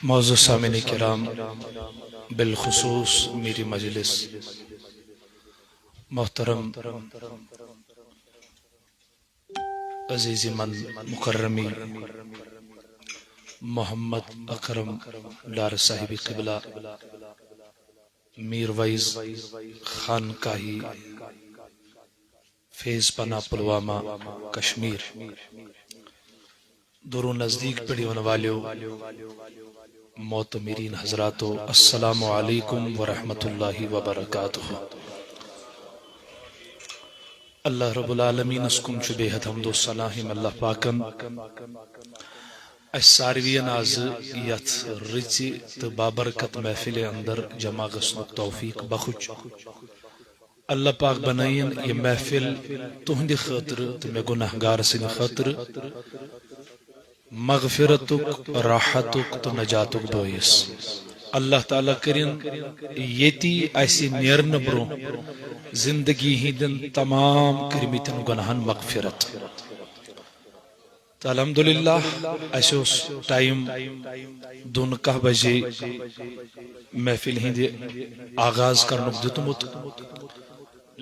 معزز سامعین کرام، بالخصوص میری مجلس محترم عزیزی من مکرمی محمد اکرم ڈار صاحب قبلہ میر وائز خانقاہی فیض پناہ پلوامہ کشمیر دور و نزدیک پڑھی ہونے والیو معتمرین حضراتو، السلام علیکم ورحمۃ اللہ وبرکاتہ۔ اللہ رب العالمین اسکم چھ بے حد حمد و ثناہم اللہ پاکن اس ساروین آز یت رچی تو بابرکت محفل اندر جمع گژھنک توفیق بخش۔ اللہ پاک بنائین یہ محفل تہندِ خاطر تو میں گناہ گار سن خاطر مغفرتک راحتک تو نجاتک باعث۔ اللہ تعالیٰ کرن یتی ایسی نیرن برو زندگی ہندن تمام کرمتن گناہن مغفرت۔ تو الحمدللہ ایسے اس ٹائم دون 9 بجے محفل ہندی آغاز کرنک دتمت،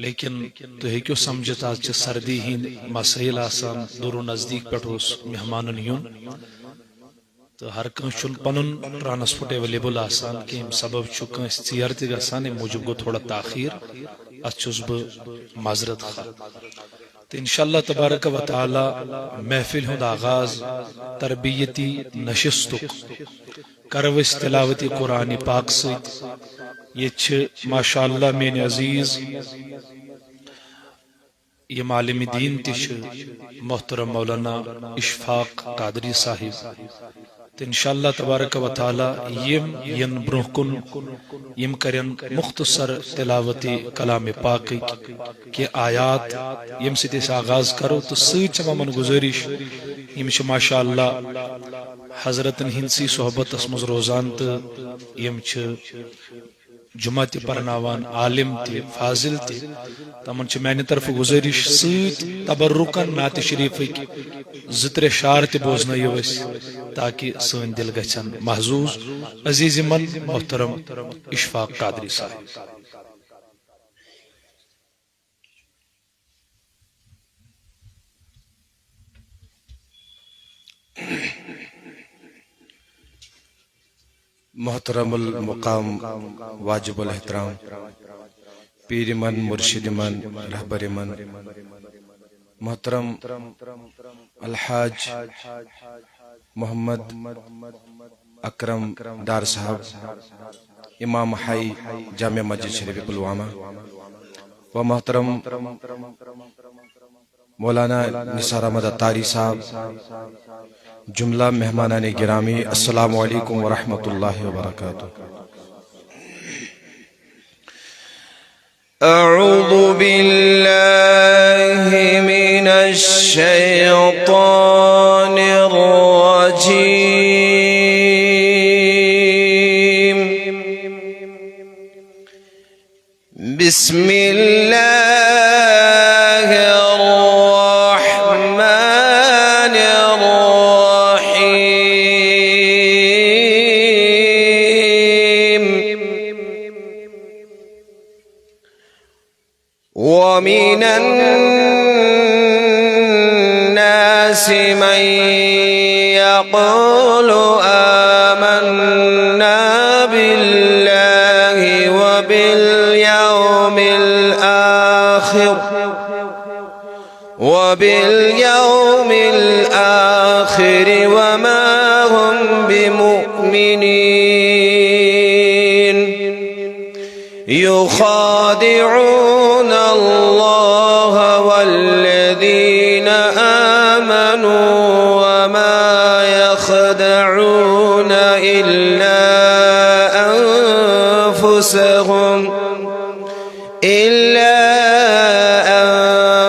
لیکن تو ہیکو سمجھت آج چھ سردی ہند مسائل آسان دور و نزدیک پہ مہمانن یون تو ہر کن پنن ٹرانسپورٹ اویلیبل آسان کہ سبب کنس ژیر تہ گژھان امہ موجوب گو تھوڑا تاخیر، ات چھس بہ معذرت خواہ۔ تو انشاءاللہ تبارک و تعالی محفل ہند آغاز تربیتی نشستک کروس تلاوت قرآن پاک ست۔ یہ ماشاءاللہ میرے عزیز یہ معلم دین تش محترم مولانا اشفاق قادری صاحب۔ تو انشاءاللہ تبارک و تعالی یم برہ کن یم کرن مختصر تلاوت کلام پاک کے آیات یم ست آغاز کرو تو سچ من گزارش یم ماشاءاللہ حضرتن ہندسی صحبت اسمز روزان تو یم جمعہ تی پرناوان عالم تی فاضل تی تمن چھ میانہ طرف گزارش ست تبرکن نعت شریف 2-3 شعر تی بوزنائیو اس تاکہ سن دل گژھن محظوظ۔ عزیز من محترم اشفاق قادری صاحب۔ محترم المقام واجب الاحترام پیر من مرشد من رہبر من محترم الحاج محمد اکرم ڈار صاحب امام حی جامع مسجد شریف پلوامہ و محترم مولانا نثار احمد اتاری صاحب، جملہ مہمانان گرامی، السلام علیکم ورحمۃ اللہ وبرکاتہ۔ اعوذ باللہ من الشیطان الرجیم، بسم اللہ الرحمن الرحیم، ومن الناس من يقول آمنا بالله وباليوم الآخر وما هم بمؤمنين، يخادعون الله والذين آمنوا وما يخدعون إلا أنفسهم إلا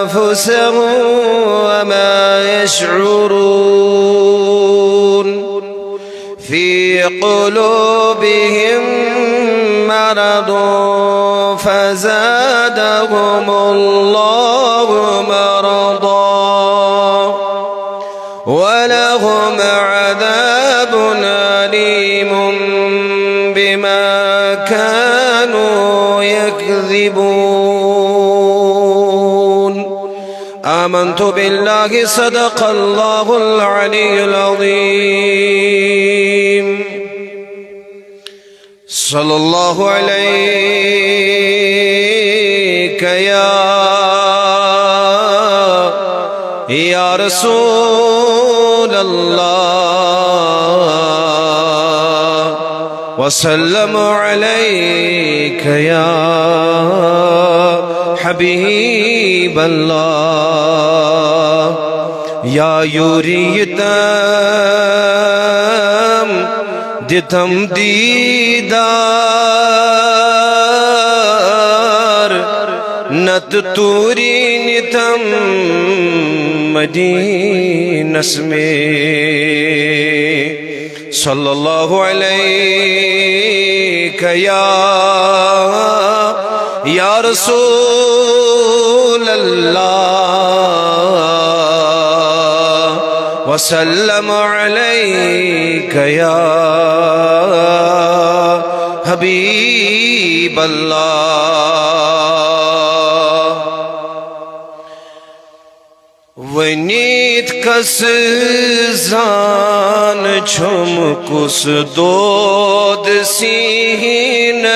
أنفسهم وما يشعرون في قلوبهم مرض فزادهم الله مرضا ولهم عذاب أليم بما كانوا يكذبون آمنت بالله صدق الله العلي العظيم صلى الله عليك يا رسول الله وسلم عليك يا حبيب الله يا يريدم دتم دیدار نت توری نتم مدینس میں صلی اللہ علیہ یا رسول اللہ وسلم عليك يا حبيب الله ونيت کس زان چھم کس دود سینس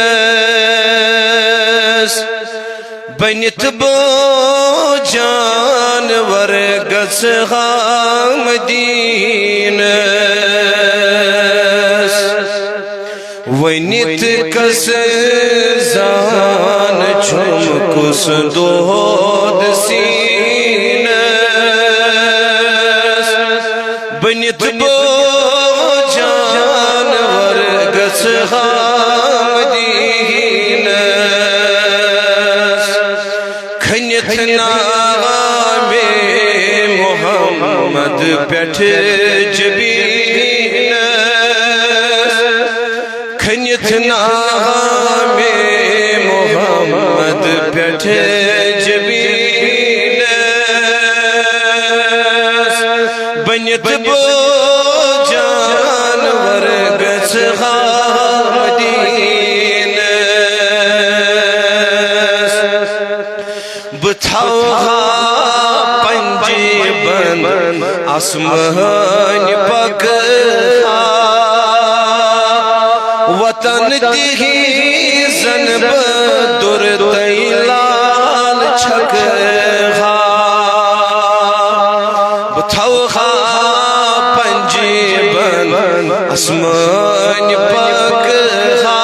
بنت بو جانور گس مدینس ونت کس زان چھم کس دود سینس بنت بو جانور گس مدینس کھنت نام محمد پیٹھ جبینس کھنت نام محمد پیٹھ جبینس بنت بو جانور گس مدینس بتھوہا پنجیبن آسمان پکھا وطن تیہی زنب در تیلال چھکھا بتھوہا پنجیبن آسمان پکھا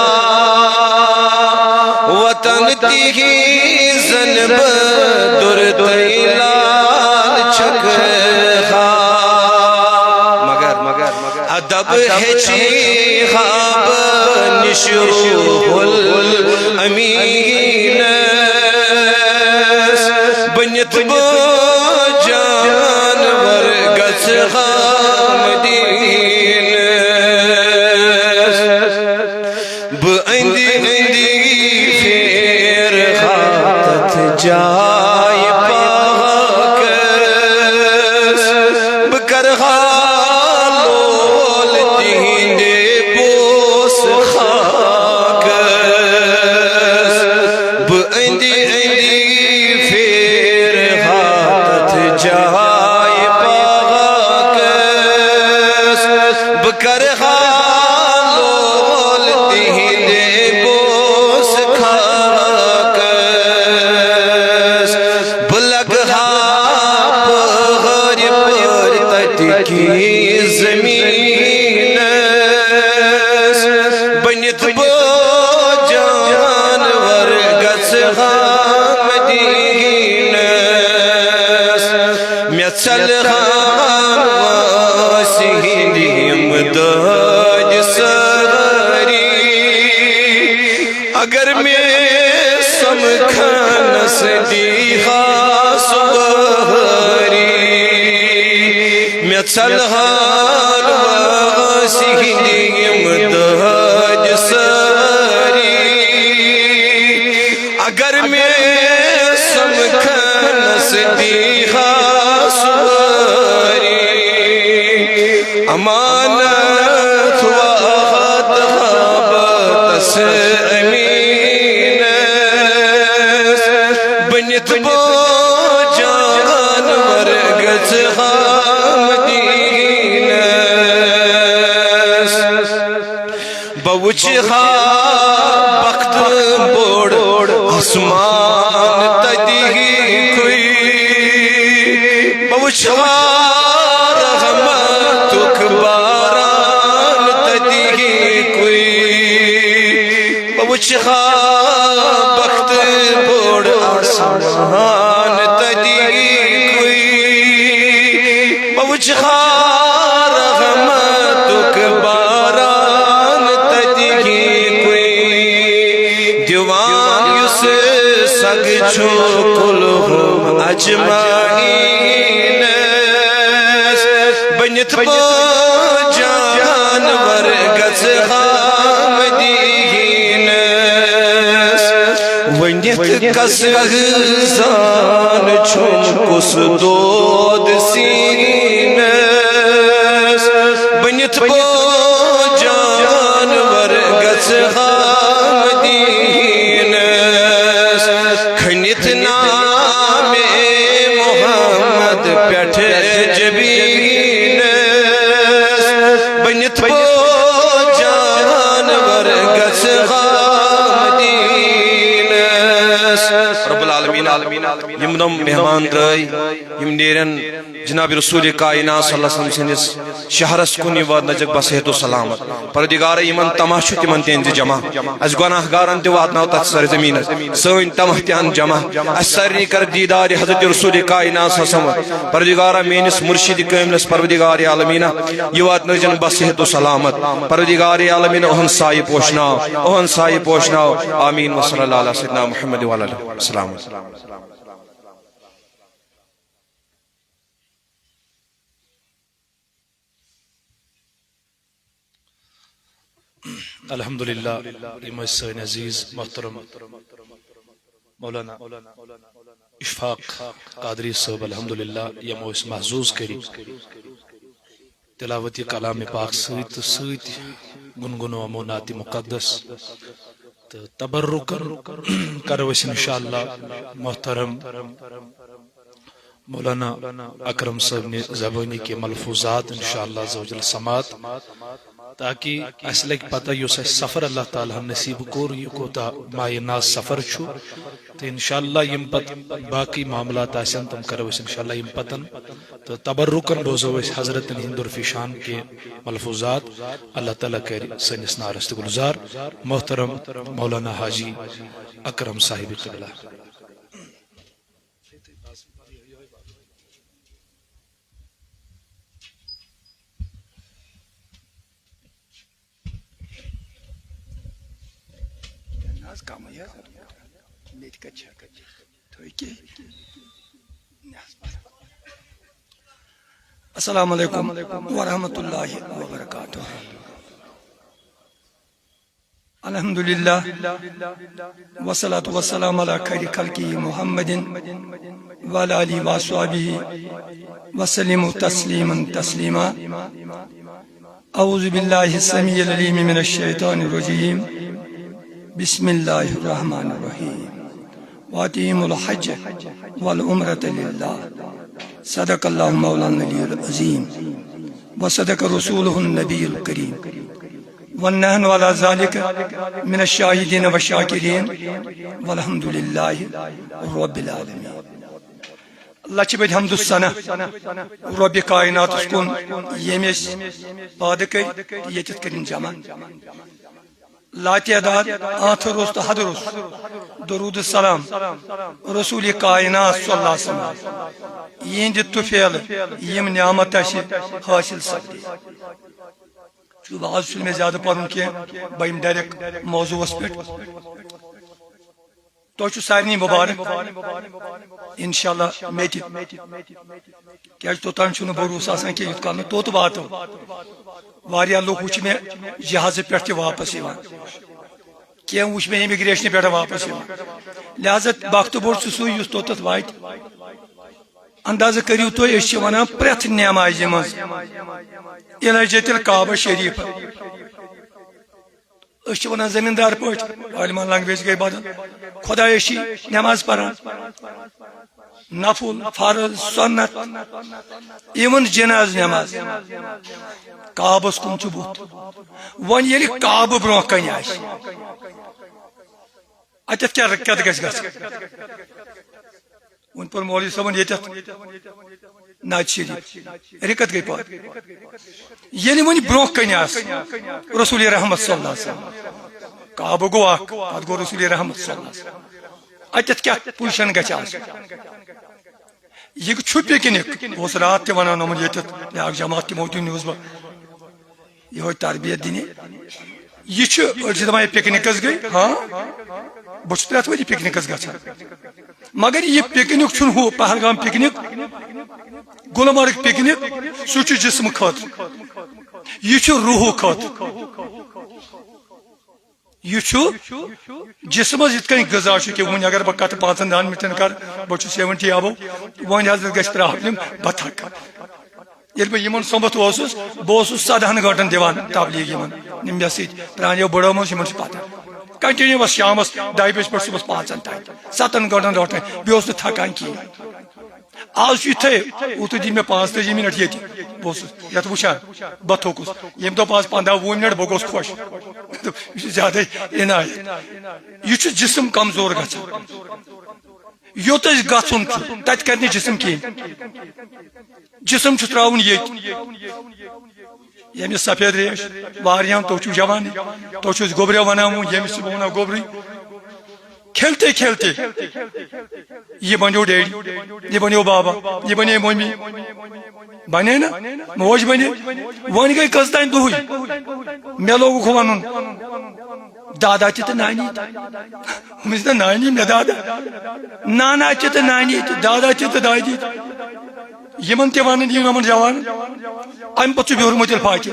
وطن تیہی زنب در تیلال چھکھا مگر ادب ہے چی خواب نشروح الامینس بنت بو جانور گس مدینس بندی پھر خاتت جائے پاکس بکر خالول دیندے بوس خاکس بندی پھر خاتت جائے پاکس بکر خالول دیندے بوس خاکس بلگہا پہر پر تتکی زمینس بنت بو جانور گس مدینس میچل سہندیم داج سراری اگر میں سمکھا نصدیقا سواری میں چلحال واسیدیم دہج ساری اگر میں سمکھ نصدیقا سواری امانت وعد بتس امینس بنت بو جانور گز حامدینس بوچ بخت بوڑ آسمان تدی کوئی بوچ رحمتک باران تدی کوئی بوچ بخت بوڑ آسمان تدی کوئی بوچ رحمتک باران تدی کوئی دیوان یس سگ چھو کلہم اجمعین بنت بو جانور گز حامدینس ونیت کس زان چھن کس دود سینس بنت بو جانور گز حامدینس کھنت نام محمد پیٹھ جبینس بنت بو جانور گز حامدینس رب العالمین یمنم مہمان درائی یم نیرن جناب رسول کائنات صلی اللہ علیہ وسلم سندس شہرس کن واد نجک بصحت و سلامت پردگار یمن تمہ چھ تمن تہنز جمع اس گناہ گارن تہ واتناو تتھ سرزمین سن تمہ تہن جمع اس سارنی کر دیدار حضرت رسول کائنات صلی اللہ علیہ وسلم پردگار میانس مرشد کاملس پروردگار عالمین یہ واتنو جن بصحت و سلامت پروردگار عالمین اہن سائے پوشناو آمین وصلی اللہ علیہ سیدنا محمد و علیہ السلام. الحمدللہ یم سن عزیز محترم مولانا اشفاق قادری صاحب الحمدللہ یم اس محظوظ کری تلاوتی کلام پاک سیت گنگنو امونات مقدس تبرکن کروس انشاءاللہ محترم مولانا اکرم صاحب نے زبانی کے ملفوظات انشاءاللہ زوجل سماعت تاکہ اس لگ پتہ یس سفر اللہ تعالیٰ نصیب کور یہ کوتا مائی ناز سفر چھو تو انشاءاللہ یم پت باقی معاملات آسن تم کرو اس انشاءاللہ یم پتن تو تبرکن بوزو اس حضرت ہندر فیشان کے ملفوظات اللہ تعالیٰ کے سنس نارست گلزار محترم مولانا حاجی اکرم صاحب قبلہ. السلام علیکم ورحمۃ اللہ وبرکاتہ. الحمدللہ والصلاة والسلام علی خیر خلقہ محمد وعلی آلہ وصحبہ وسلم تسلیما تسلیما. اعوذ باللہ السمیع العلیم من الشیطان الرجیم. بسم اللہ الرحمن الرحیم. وَأَتِمُّوا الْحَجَّ وَالْعُمْرَةَ لِلَّهِ. صدق اللہ مولانا العلی العظیم وصدق رسولہ النبی الکریم ونحن علی ذلک من الشاہدین والشاکرین والحمدللہ رب العالمین. اللہ چھ بید حمد السنہ رب کائنات اسکن یمیس پادکے یتت کرن جمع لا تعداد آتھ روز تو حد روز درود السلام رسول کائنات صلی اللہ علیہ وسلم یہند تفیل یم نعمت حاصل سپدی. آج میں زیادہ پڑھوں کہ بہم ڈائریکٹ موضوع پہ تو سارے مبارک انشاءاللہ میٹ کیا توتان بھروسہ آسان کہ یت کال توت واتو واریاہ لوگ وچ میں جہاز پہ واپس کی وچ میں امیگریشن پہ واپس لہذا وقت بوڑ سو اس توتت وات اندازہ کریو تو یہ ونان پریت نماز مز الجت الکعبہ شریف ونان زمیندار پہ عالمان لینگویج گئی بدل خدایشی نماز پڑھان نفل فرض سنت ایون جناز نماز کعبس کن بت ون یل کعبہ برو کن اتت کیا گھس ون پور مولوی صاحب یتت ناچ شریف رکت گئی پات یل ون برو کن رسول رحمت صلی اللہ علیہ وسلم کعبہ گو اخ پت گو رسول رحمت صلی اللہ علیہ وسلم اتت کیا پوزیشن گھس یہ پکنک بہت رات تہ ونان یمن یتت بیاکھ جماعت تمو نیوز بہ یہ تربیت دینی یہ دپان پکنکس گئی ہاں بہت پریت وری پکنکس گھان مگر یہ پکنک ہو پہلگام پکنک گلمرگ پکنک سہ جسم خاطر یہ روح خاطر یہ جسمس یت کن غذا کہ ون اگر بہ کت 5-10 منٹن کر بہت 70 ابو ون حضرت گھس پرابلم بہ تھکا یل بہ یمن سمبت بہت 17 گھنٹن دِوان تبلیغ یمن مے سۭتۍ پرانیو بڑو مز یمن پتہ کنٹینیوس شامس 2 بجے پہ صبح 5 تام 7 گھنٹن روٹان بیس تھکان کہین آج یہ اوت دی میں 35 منٹ یہ بہت یت وچان بہ تھوکس یم دپ آج 15-20 منٹ بہ گوس خوش یہ زیادہ عنایت یہ جسم کمزور گھان یوت گھن تت کر جسم کہین جسم تراؤن یہ یمس سفید ریش واریاں تو جوان تو گوبر ونان یمس بہ ونان گوبری کھیلتے کھیلتے یہ بنو ڈیڈی یہ بنو بابا یہ بنے ممی بنے نا موج بنے ون گئی کس تین دہی مے لوگ ون دادا تہ نانی مجھے نانی مے دادا نانا تہ نانی دادا تہ دادی یمن تہ ون یمن جوان ام پتہ بیورمت فاقہ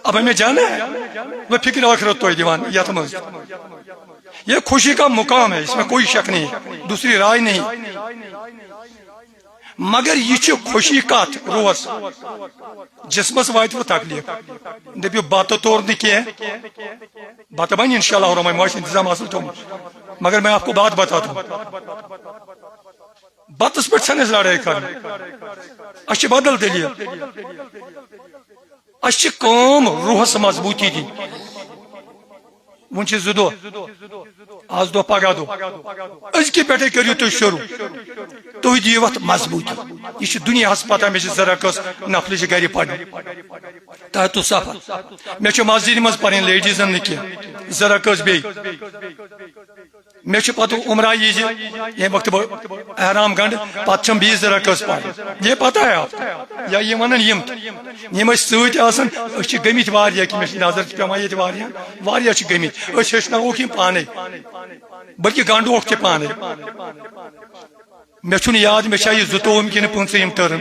اب ہمیں جانا ہے وہ فکر آخرت تو دیوان یت مز یہ خوشی کا مقام ہے اس میں کوئی شک نہیں دوسری رائے نہیں مگر یہ خوشی کت روز جسمس وات وہ تکلیف دپیو بتہ تور کی بتہ بن انشاءاللہ الرحمن معاش انتظام حاصل تو مگر میں آپ کو بات بتاتا ہوں بتس پہ چھنس لڑائی کرنی اچھ بدل دلیل اچھ قوم روحس مضبوطی دی ون زٕ دۄہ آز دۄہ پگاہ دۄہ أزکہِ پٮ۪ٹھے کٔرِو تُہۍ شروع تُہۍ دِیِو اتھ مضبوطی یہ چھُ دُنیاہس پتہ مےٚ چھِ زٕ رکٲژ نفلہِ چھِ گرِ پرنہِ تحت الصفا مےٚ چھُ مسجدِ منٛز پرٕنۍ لیڈیٖزن نہٕ کینٛہہ زٕ رکٲژ بیٚیہِ مےٚ چھُ پتہٕ عمرہ یہِ زِ ییٚمہِ وقتہٕ بہٕ احرام گنڈٕ پتہٕ چھم بیٚیہِ زٕ رکٲژ پرٕنۍ یہ پتہ ہے آپ یا یہِ ونان یِم یِم ٲسۍ سۭتۍ آسان أسۍ چھِ گٔمٕتۍ واریاہ کہِ مےٚ چھِ نظر چھِ پیوان ییٚتہِ واریاہ چھِ گٔمٕتۍ أسۍ ہیٚچھناووکھ یِم پانے بلکہ گنڈوکھ تہِ پانے میں چھُنہٕ یاد مےٚ چھا یہ 22 کِنہٕ 15 ٹرم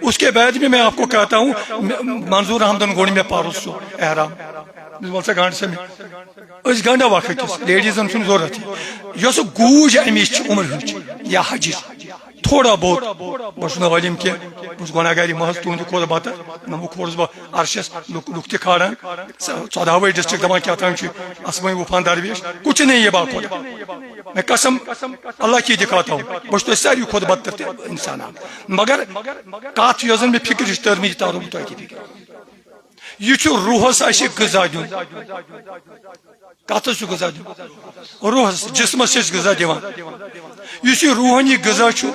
اس کے بعد بھی میں آپ کو کہتا ہوں منظور احمدن گوڑ میں پارس سو احرام سا گانڈ سے اس گانڈا وقت لیڈیزن چھُنہٕ ضرورت یۄس گوٗج امِچ عمر ہٕنٛز یا حجِچ تھوڑا بہت بہٕ چھُس نہٕ عٲلِم کینٛہہ بہٕ چھُس گۄناہگاری محض تُہُنٛدِ کھۄتہٕ بتہٕ نمو کھولس بہٕ عرشس لُکھ تہِ کھاران 14وے ڈسٹرکٹ دپان کیٛاہ تام چھُ اسمائی وفان درویش کچھ نہیں یہ بات خدا میں قسم اللہ کی دکھاتا ہوں بہٕ چھُس تۄہہِ ساروی کھۄتہٕ بدتر تہِ انسان مگر کتھ یۄس زن مےٚ فکر چھِ تٔرمٕژ تارو بہٕ تۄہہِ تہِ فکر یہ چھُ روحس اسہِ غذا دیُن کتس چھُ غذا دیُن روحس جسمس چھِ أسۍ غذا دِوان یُس یہِ روحانی غذا چھُ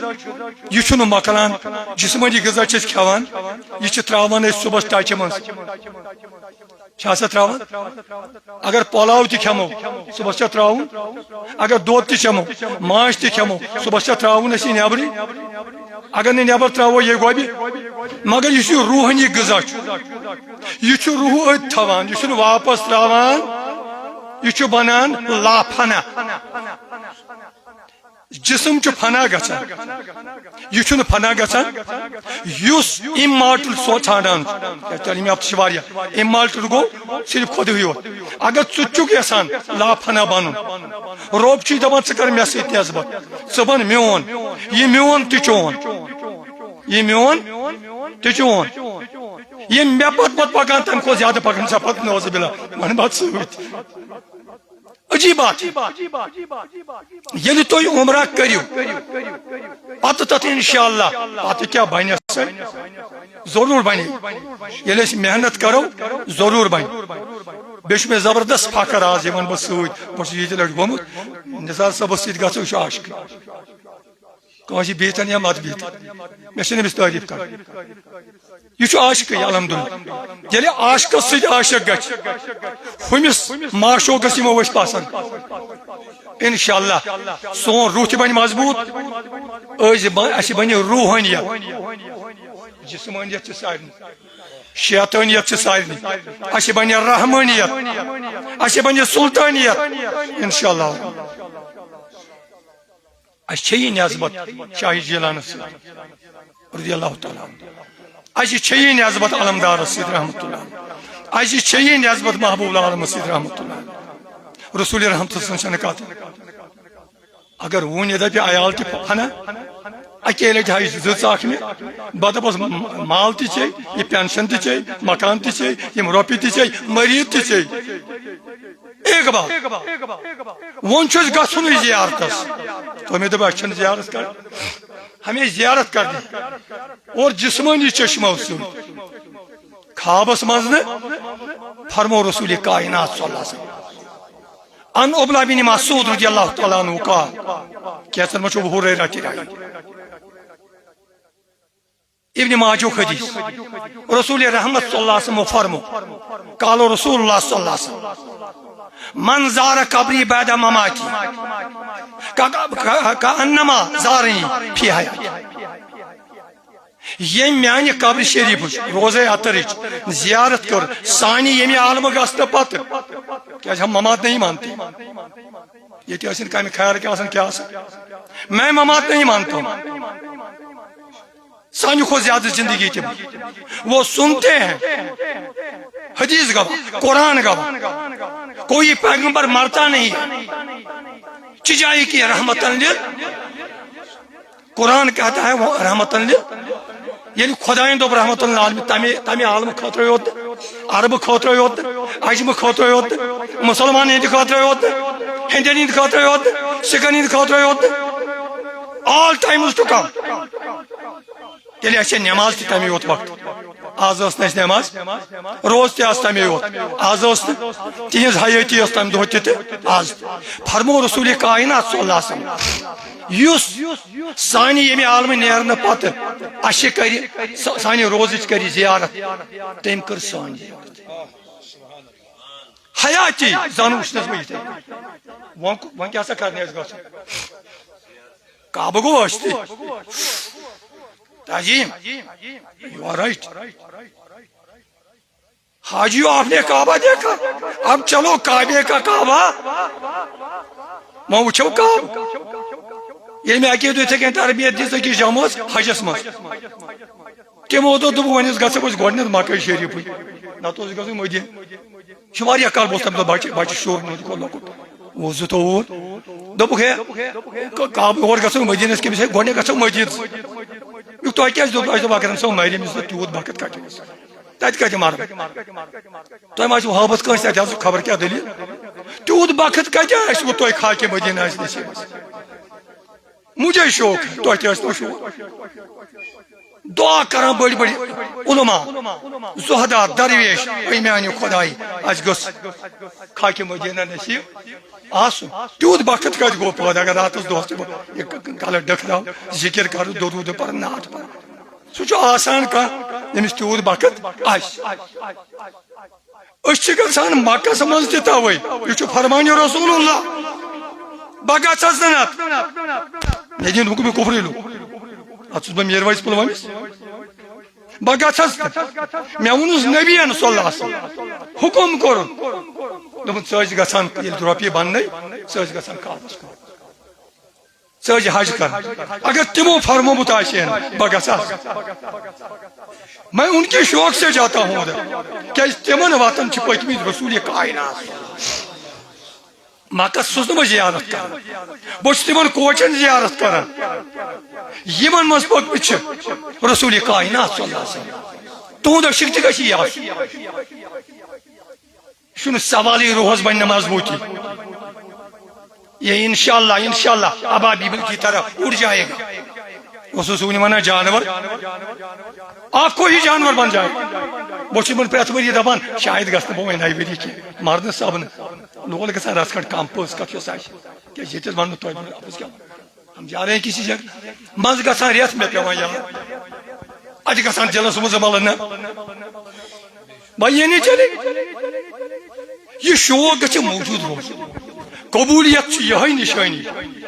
یہِ چھُنہٕ مۄکلان جسمانی غذا چھِ أسۍ کھٮ۪وان یہِ چھِ تراوان أسۍ صبحس ٹچہِ منٛز چھِ آسان تراوان اگر پۄلاو تہِ کھٮ۪مو صبحس چھا تراوُن اگر دۄد تہِ چٮ۪مو ماچھ تہِ کھٮ۪مو صبحس چھا تراوُن أسۍ یہِ نٮ۪برٕے اگر نہٕ نٮ۪بر تراوو یہِ گۄبہِ مگر یُس یہِ روحانی غذا چھُ یہِ چھُ روح أتھۍ تھاوان یہِ چھُنہٕ واپس تراوان یہ بنان لا فنا جسم فنا گژھان یہ فنا گژھان یس امارٹل سو ژھانڈان تعلیم یافتہ واریاہ امارٹل گو صرف خود یوت اگر ژٕ یژھان لا فنا بنن رب چھ دپان ژٕ کر مےٚ سۭتۍ نسبت ژٕ بن میون یہ میون تہ چون یہ میون تہ چون یہ مےٚ پتہٕ پکان تمہ کھۄتہٕ زیادٕ پکان ژےٚ پتہٕ نوز بلا ون بات سۭتۍ عجیب بات ییٚلہِ تُہۍ عمرہ کٔرِو پتہٕ تتھ انشاءاللہ پتہٕ کیٛاہ بنہِ ضروٗر بنہِ ییٚلہِ أسۍ محنت کرو ضروٗر بنہِ بیٚیہِ چھُ مےٚ زبردست فخر آز یِوان بہٕ سۭتۍ بہٕ چھُس ییٚتہِ لٹہِ گوٚمُت نثار صٲبس سۭتۍ گژھو یہِ چھُ عاشقٕے کٲنٛسہِ بِہتن یا مت بِہتن مےٚ چھِنہٕ أمِس تعریٖف کرٕنۍ یہ عاشقٕے الحمدللہ ییٚلہِ عاشقس سۭتۍ عاشق گژھِ ہُمِس معشوقس یِمو أسۍ پسنٛد انشاءاللہ سون روح تہِ بنہِ مضبوٗط اسہِ بنہِ روحٲنیت جسمٲنیت چھِ سارنٕے شیطٲنیت چھِ سارنٕے اسہِ بنہِ رحمٲنیت اسہِ بنہِ سلطٲنیت انشاءاللہ اسہِ چھےٚ یہِ نسبت شاہ جیلانس سۭتۍ رضی اللہ تعالیٰ اسہِ چھےٚ یہِ نسبت علمدارس سۭتۍ رحمتہ اللہ اسہِ چھےٚ یہِ نسبت محبوب عالمس سۭتۍ رحمتہ اللہ رسول رحمتہ سٕنٛز چھنہٕ کتھ اگر وُنہِ دپہِ عیال تہِ فنا اکے لٹہِ ہاے زٕ ژکھ مےٚ بہٕ دپس مال تہِ ژےٚ یہِ پینشن تہِ ژےٚ مکان تہِ ژےٚ یِم رۄپیہِ تہِ ژےٚ مریٖد تہِ ژےٚ ایک بات وۄنۍ چھُ اَسہِ گژھُنٕے زیارتس تو مےٚ دوٚپ اَسہِ چھنہٕ زیارت کرٕنۍ ہمیں زیارت کرنی اور جسمانی چشمو سۭتۍ خوابس منٛز نہٕ فرمو رسول کائنات صلی اللہ علیہ وسلم ان عبداللہ بن مسعود رضی اللہ تعالیٰ عنہ قال کیسر مچ ابو ہریرہ کی روایت ابن ماجہ حدیث رسول رحمت صلی اللہ علیہ وسلم فرمو قال رسول اللہ صلی اللہ علیہ وسلم من زار قبری بعد مماتی کانما زارنی فی حیاتی یم میانہ قبر شریف روزے اترچ زیارت کر سانی یمی عالم گھنہ پتہ کیا ہم ممات نہیں مانتے یہ کم خیال کیا میں ممات نہیں مانتا ہوں سانی کو زیادہ زندگی تھی وہ سنتے ہیں حدیث گواہ قرآن گواہ کوئی پیغمبر مرتا نہیں چجائی کی رحمتن لل قرآن کہتا ہے وہ رحمتن لل یعنی خدائن دوب رحمت اللہ عالمی تمی عالم خطرہ ہوت عرب خطرہ ہوت عجم خطرہ ہوت مسلمان ہند خطرہ ہوت ہندین ہند خطرہ ہوت سکن ہند خطرہ ہوت all times to come یعنی اچھے نماز تی تمی ہوت وقت آز اس نماز روز تی آس تمی ہوت آز اس تیز حیاتی اس تمی دوتی تی آز فرمو رسول کائنات صلی اللہ علیہ وسلم یس سانی یمی عالم نیرن پتہ اش کری سانی روزچ کری زیارت تم کر سانی زیارت حیاتی زانو وچھنس بہ یتھے ون کیا سا کرنے اس گژھن کعبہ گو اشتی تعظیم یو آر رائٹ حاجیو آپ نے کعبہ دیکھا اب چلو کعبے کا کعبہ میں وچھو کعبہ یہ میں اکی دو تھے تربیت دیس اکی جاموز حجس مز تمو دو دو ونس گژھو اس گۄڈنیٚتھ مکہ شریف نتہٕ اوس گژھُن مدیٖنہ چھُ واریاہ کال بہٕ اوسُس تمہِ دۄہ بچہِ شور نوٚد لۄکُٹ اوس زٕ تووُر دوٚپُکھ ہے کعبہٕ اور گژھو مدیٖنس کٔمِس ہے گۄڈنیٚتھ گژھو مدیٖنس تۄہہِ کیٛازِ دوٚپ اَسہِ دوٚپ اگر صٲب مرِ أمِس تیوٗت وقت کتہِ تتہِ کتہِ مرٕ تۄہہِ ما چھُو ہٲبتھ کٲنٛسہِ تتہِ حظ خبر کیٛاہ دٔلیٖل تیوٗت وقت کتہِ آسہِ وۄنۍ تۄہہِ خاکہِ مدیٖنہ آسہِ نصیٖبس مجھے شوق تو شوق دعا کران بڑی بڑی علماء زہداء درویش اے میانہ خدائی اس گس خاکہ مدینہ نصیب آسو تیوت وقت کت گو پٲدٕ اگر راتس دۄہس تہِ کلہٕ ڈٔکھراو ذکر کرو درود پرن نعت پرن سُہ چھُ آسان کانٛہہ ییٚمِس تیوت وقت آسہِ أسۍ چھِ گژھان مکس منٛز تہِ توے یہِ چھُ فرمانہِ رسول اللہ بہٕ گژھس نہٕ نتہٕ مےٚ دِن حُکمہِ کُفرٕلو اتھ چھُس بہٕ میٖروٲیِس پُلوٲمِس بہٕ گژھس مےٚ ووٚنُس نبیَن صلی اللہ علیہ وسلم حُکم کوٚرُن دوپن ژٕ گژھان ییٚلہِ رۄپیہِ بننے ژٕ گژھان کعبس کُن ژٕ حج کر اگر تمو فرمومت آسہِ بہ گژھا میں ان کے شوق سے جاتا ہوں ادھر کیا تمن واتن پتمت رسول کائنات مکہ سوز نا زیارت کر بہت تمن کوچن زیارت کر یمن مز پتمت رسول کائنات صلی اللہ علیہ وسلم تہد اشک تہ گژھِ آسُن چھُنہٕ سوالٕے روحس بنہِ مضبوطی یہ انشاءاللہ ابابیل کی طرح اڑ جائے گا خصوصاً ونانا جانور آپ کو ہی جانور بن جائے بہت پریت وری دپان شاید گھس بہ ون وری کی مرد سبن لوگ گھان رس کھنڈ کم پوز کت کیا یہ ون تپز کیا ہم جا رہے ہیں کسی جگہ مز گھان ریت مے پیوان یاد اتہ گھان دلس مز مل نا بھائی یہ نہیں چلے یہ شوق گھِ موجود روز قبولیت یہ نشانی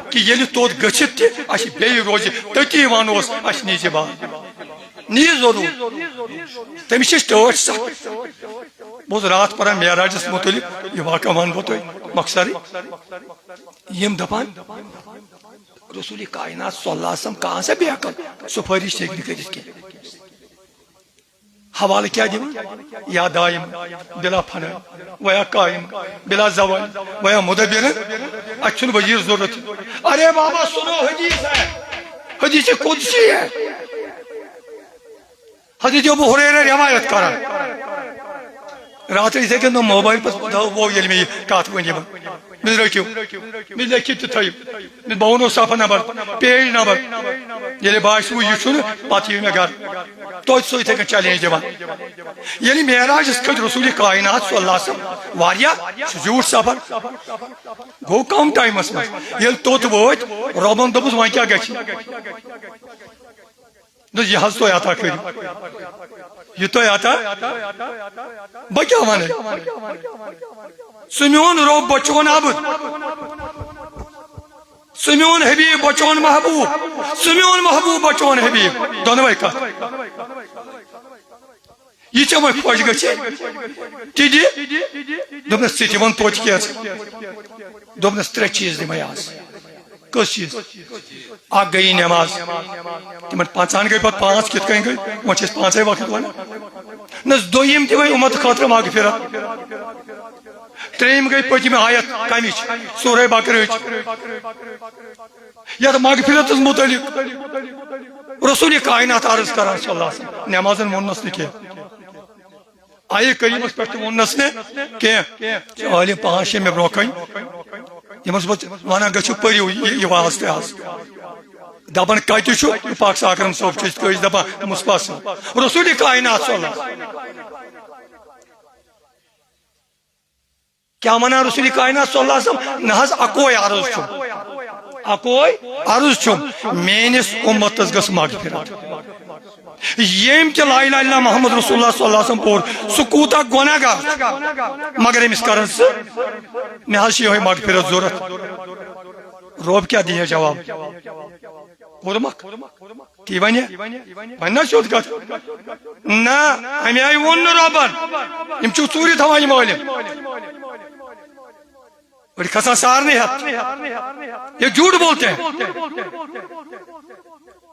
کہ یل توت گھت تہ بیٚیہِ روزِ تتی ونوس اس نیزِ بات نی ضرور تمس چھ ٹٲٹھ سخت بہت رات پران معراجس متعلق یہ واقعہ ون بہ تہ مقصر یم دپان رسول کائنات صلی اللہ علیہ وسلم کہاں سے بے عقل سفارش ہیٚکہِ نہٕ کٔرِتھ کینٛہہ حوالہ کیا دیں یا دائم بلا فنا ویا قائم بلا زوال ویا مدبر اچھن وزیر ضرورت ارے بابا سنو حدیث ہے حدیث قدسی ہے حدیث ابو ہریرہ روایت کرا رات اسے کہ موبائل پر وہ یل میں کات ونی مل رکھیو مل لکھت تھیو مل بونو صفحہ نمبر پیج نمبر یلی باسو یہ چھن پتہ یہ مے گھر تو سو اتھے چیلنج دِوان یعنی معراج اس کھج رسول کائنات صلی اللہ علیہ وسلم واریا زیوٹ سفر گو کم ٹائمس مز یل توت ووت ربن دپس وۄنۍ کیاہ گژھِ دس یہ حظ تو عطا کٔرِو یہ تو عطا بہ کیا ونے سُہ میون رب بچون عبد سُہ میون حبیب بچون محبوب سُہ میون محبوب بچون حبیب دونوے کتھ یہ ژےٚ وۄنۍ خۄش گژھِ تہِ دِ دوٚپنس ژٕ تہِ وَن توتہِ کیٛاہ دوٚپنس ترٛےٚ چیٖز دِمے آز کٔژ چیٖز اکھ گٔیی نٮ۪ماز تِمن پانٛژہن گٔے پتہٕ پانٛژھ کِتھ کٔنۍ گٔے وۄنۍ چھِ أسۍ پانٛژے وقت ونان نس دوٚیِم دِمے اُمت خٲطرٕ مغفرت ترٛیٚیِم گٔے پٔتمہِ آیت کمِچ سورہ بقرٕچ یتھ مغفرتس متعلق رسول کائنات عرض کران صلی اللہ علیہ وسلم نمازن ووننس نہٕ کینٛہہ آیہِ کریٖمس پٮ۪ٹھ تہِ ووننس نہٕ کینٛہہ عٲلِم پانٛژھ شےٚ مےٚ برونٛہہ کَنہِ یِمس بہٕ ونان گٔژھِو پٔرِو یہِ واز تہِ آز دپان کتہِ چھُ پاک ساکرم صٲب چھِ أسۍ کٲنٛسہِ دپان مصطفیٰ صٲب رسول کائنات صلی اللہ علیہ وسلم کیا ونان رسول کائنات صلی اللہ علیہ وسلم نہ حظ اکوے عرض چھُم اکوے عرض چھُم میٲنِس اُمتس گٔژھ مغفرت یم تہِ لا الہ الا محمد رسول اللہ صلی اللہ علیہ وسلم پور سُہ کوٗتاہ گۄناہ گار مگر أمِس کرن ژٕ مےٚ حظ چھِ یِہوے مغفرت ضروٗرت رۄب کیٛاہ دِیہِ جواب کوٚرمکھ تی ونہِ وۄنۍ نہ سیوٚد کتھ نہ امہِ آیہِ ووٚن نہٕ رۄبن یِم چھِو ژوٗرِ تھاوان یِم عٲلِم اور کھسان سارنے ہاتھ یہ جھوٹ بولتے ہیں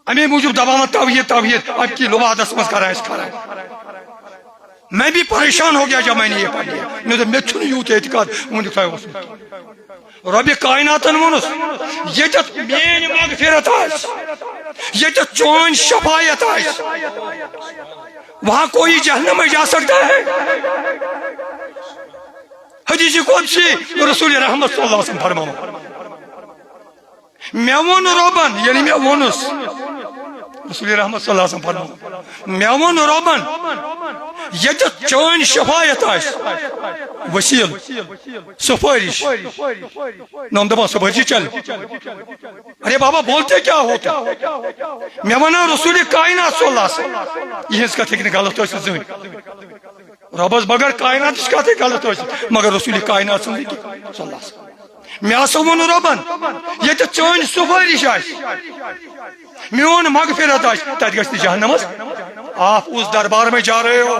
امی موجود دبامت توحید اب کی لبادس مز کرائیں اس کھرائیں میں بھی پریشان ہو گیا جب میں نے یہ پڑھ لیا میں تو میں چھنے یوت اعتقاد ان دکھائے اس میں رب کائناتن ونس یہ جت مین مغفرت آئیس یہ جت چون شفایت آئیس وہاں کوئی جہنم میں جا سکتا ہے حدیث قدسی رسول رحمت صلی اللہ علیہ وسلم فرماؤ میں ون ربن یعنی میں ونس رسول رحمت صلی اللہ علیہ وسلم فرماؤ میں ون ربن یہ چون شفایت آئیس وسیل سفارش نام دبا سفارشی چل ارے بابا بولتے کیا ہوتا میں ونا رسول کائنات صلی اللہ علیہ وسلم یہ اس کا تھے غلط ہو زمین ربس بغیر کائنات اس کا تھے غلط ہو مگر رسول کائنات صلی اللہ علیہ وسلم میں آسا ون ربن یہ تو چون سفارش آئیس میون مغفرت آئیس تیت گشتی جہنمس آپ اس دربار میں جا رہے ہو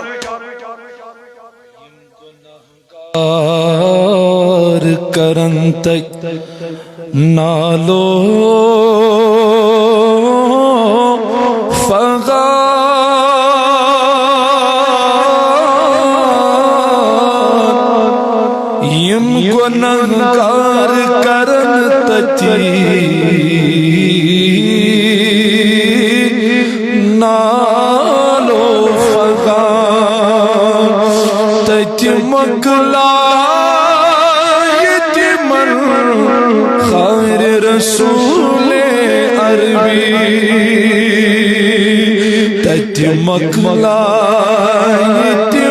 کرن تک نالو فغان یم گنہگار کرن تتی نالو فغان تتی مقلائت من خیر رسول عربی تتی مقلائت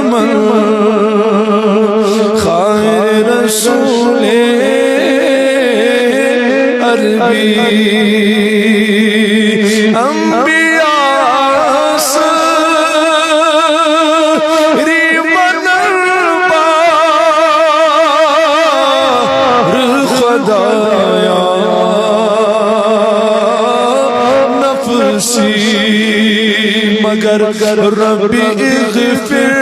من خیر رسول عربی انبیاء سری منربار خدایا نفسی مگر ربی اغفر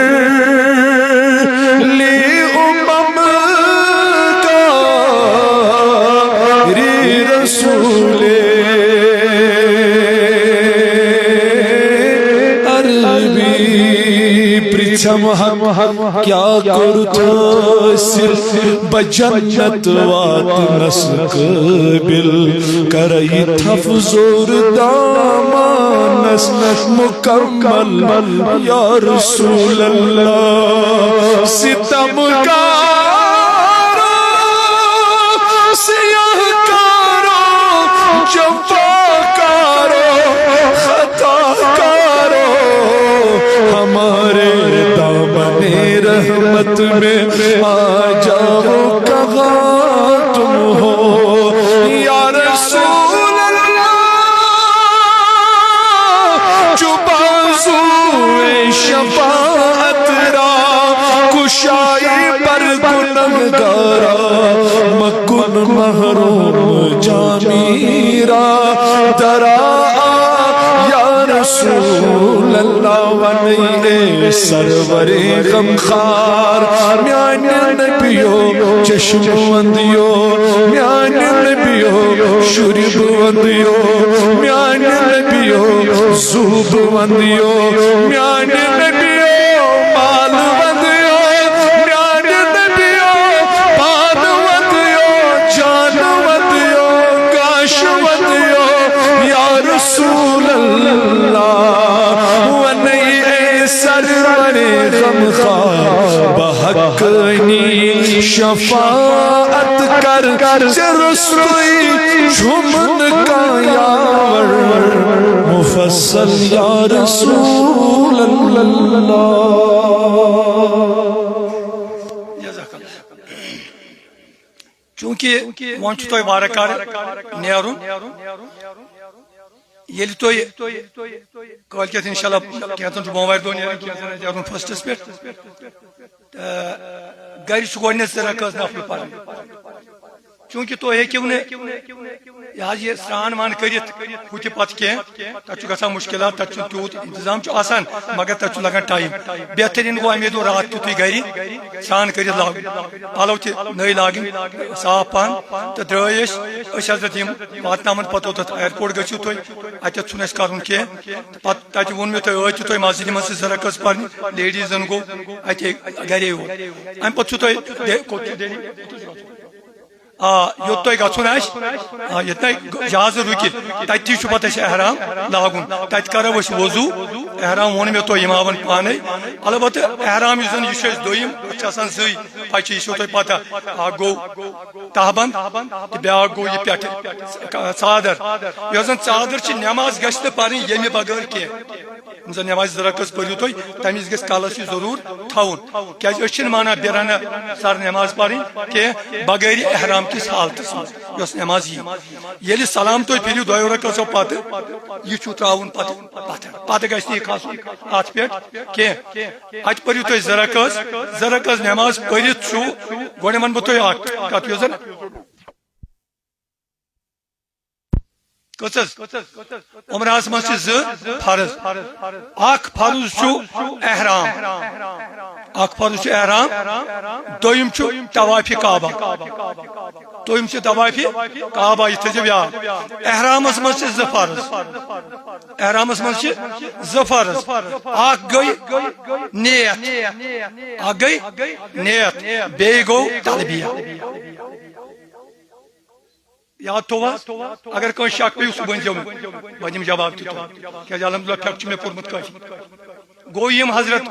لی رسول عربی پرچم ہم کیا کرتا صرف بجنت واتنس قبل کرائی تفزور دامانس مکمل یا رسول اللہ ستم کا جفاکارو خطا کارو ہمارے دامن رحمت میں آ جاؤ کہاں تم ہو یا رسول اللہ جو بازو شفاعت را کشائی پر گنہگارا مکن محروم جامیرا درا یا رسول اللہ ونی سرور غمخار میان نبیو چشم وندیو میان نبیو شرب وندیو میان نبیو زوب وندیو میان نبیو مال وندیو میان نبیو پان وندیو جان وندیو گاش وندیو یا رسول اللہ ونی اے سرور غمخار بحقنی شفاعت کر رسوئی جھمن کا یاور مفصل یا رسول اللہ چونکہ وہاں چھو توی بارکار نیارون یلی توی قول کہتے ہیں انشاءاللہ کہتن جو بوموائر دو نیارون فسٹس پر گھر سکوڑنے سے رکھز نفل پڑھنے چونکہ تو ہے کہ انہیں یہ سران مان کریت ہوتی پت کے تچو گسا مشکلات تچو تیوت انتظام چو آسان مگر تچو لگن ٹائم بہترین گو امیدو رات کی توی گئی سران کریت لاغن پالو تی نئی لاغن صاف پان تا درائیش اش حضرت یم واتنامن پتو تا ایرپورٹ گچو توی آتیا چونیس کارون کے تاچو ون میں توی آتیو توی مازیدی من سے زرکز پرنی لیڈیزن گو آتیا گری ہو ام پتو توی کوتی دینی یوت توی گھن آس یتنا جہاز رکی تتی پتہ احرام لاگن تت کرو اس وضو احرام وون میں تو ون پانے البتہ احرام یہ دم آسان زی پچہ یہ تھی پتہ اخ گو تہبند بیا گو یہ پہ ژادر یہ زن ژادر نماز گھس پڑھیں یمہ بغیر کی زن نماز رکز پڑھو تھی تمس گھس کلس یہ ضرور تھون کی مانا بیرانہ سر نماز پڑھیں کہ بغیر احرام کس حالتس مز نماز یل سلام تھی پھرو دو رکزو پتہ یہ تراؤن پتہ گھس کھسن ات پہ کی ات پڑھو تھی زرکز نماز پڑھت گوڑ ون بہ تھی کت کچھ عمرہس مز فرض اخ فرض احرام اخ فرض احرام دویم طواف کعبہ دویم طواف کعبہ یہ تھو یاد احرامس مز فرض احرامس مز فرض اخ گئی نیت اخ گئی نیت بیٚیہِ گوٚو تلبیہ یاد تھوا اگر کوئی شک پیو سہ ون بہ دم جواب تہ کیا الحمدللہ پھیک مے پورمت گو یم حضرت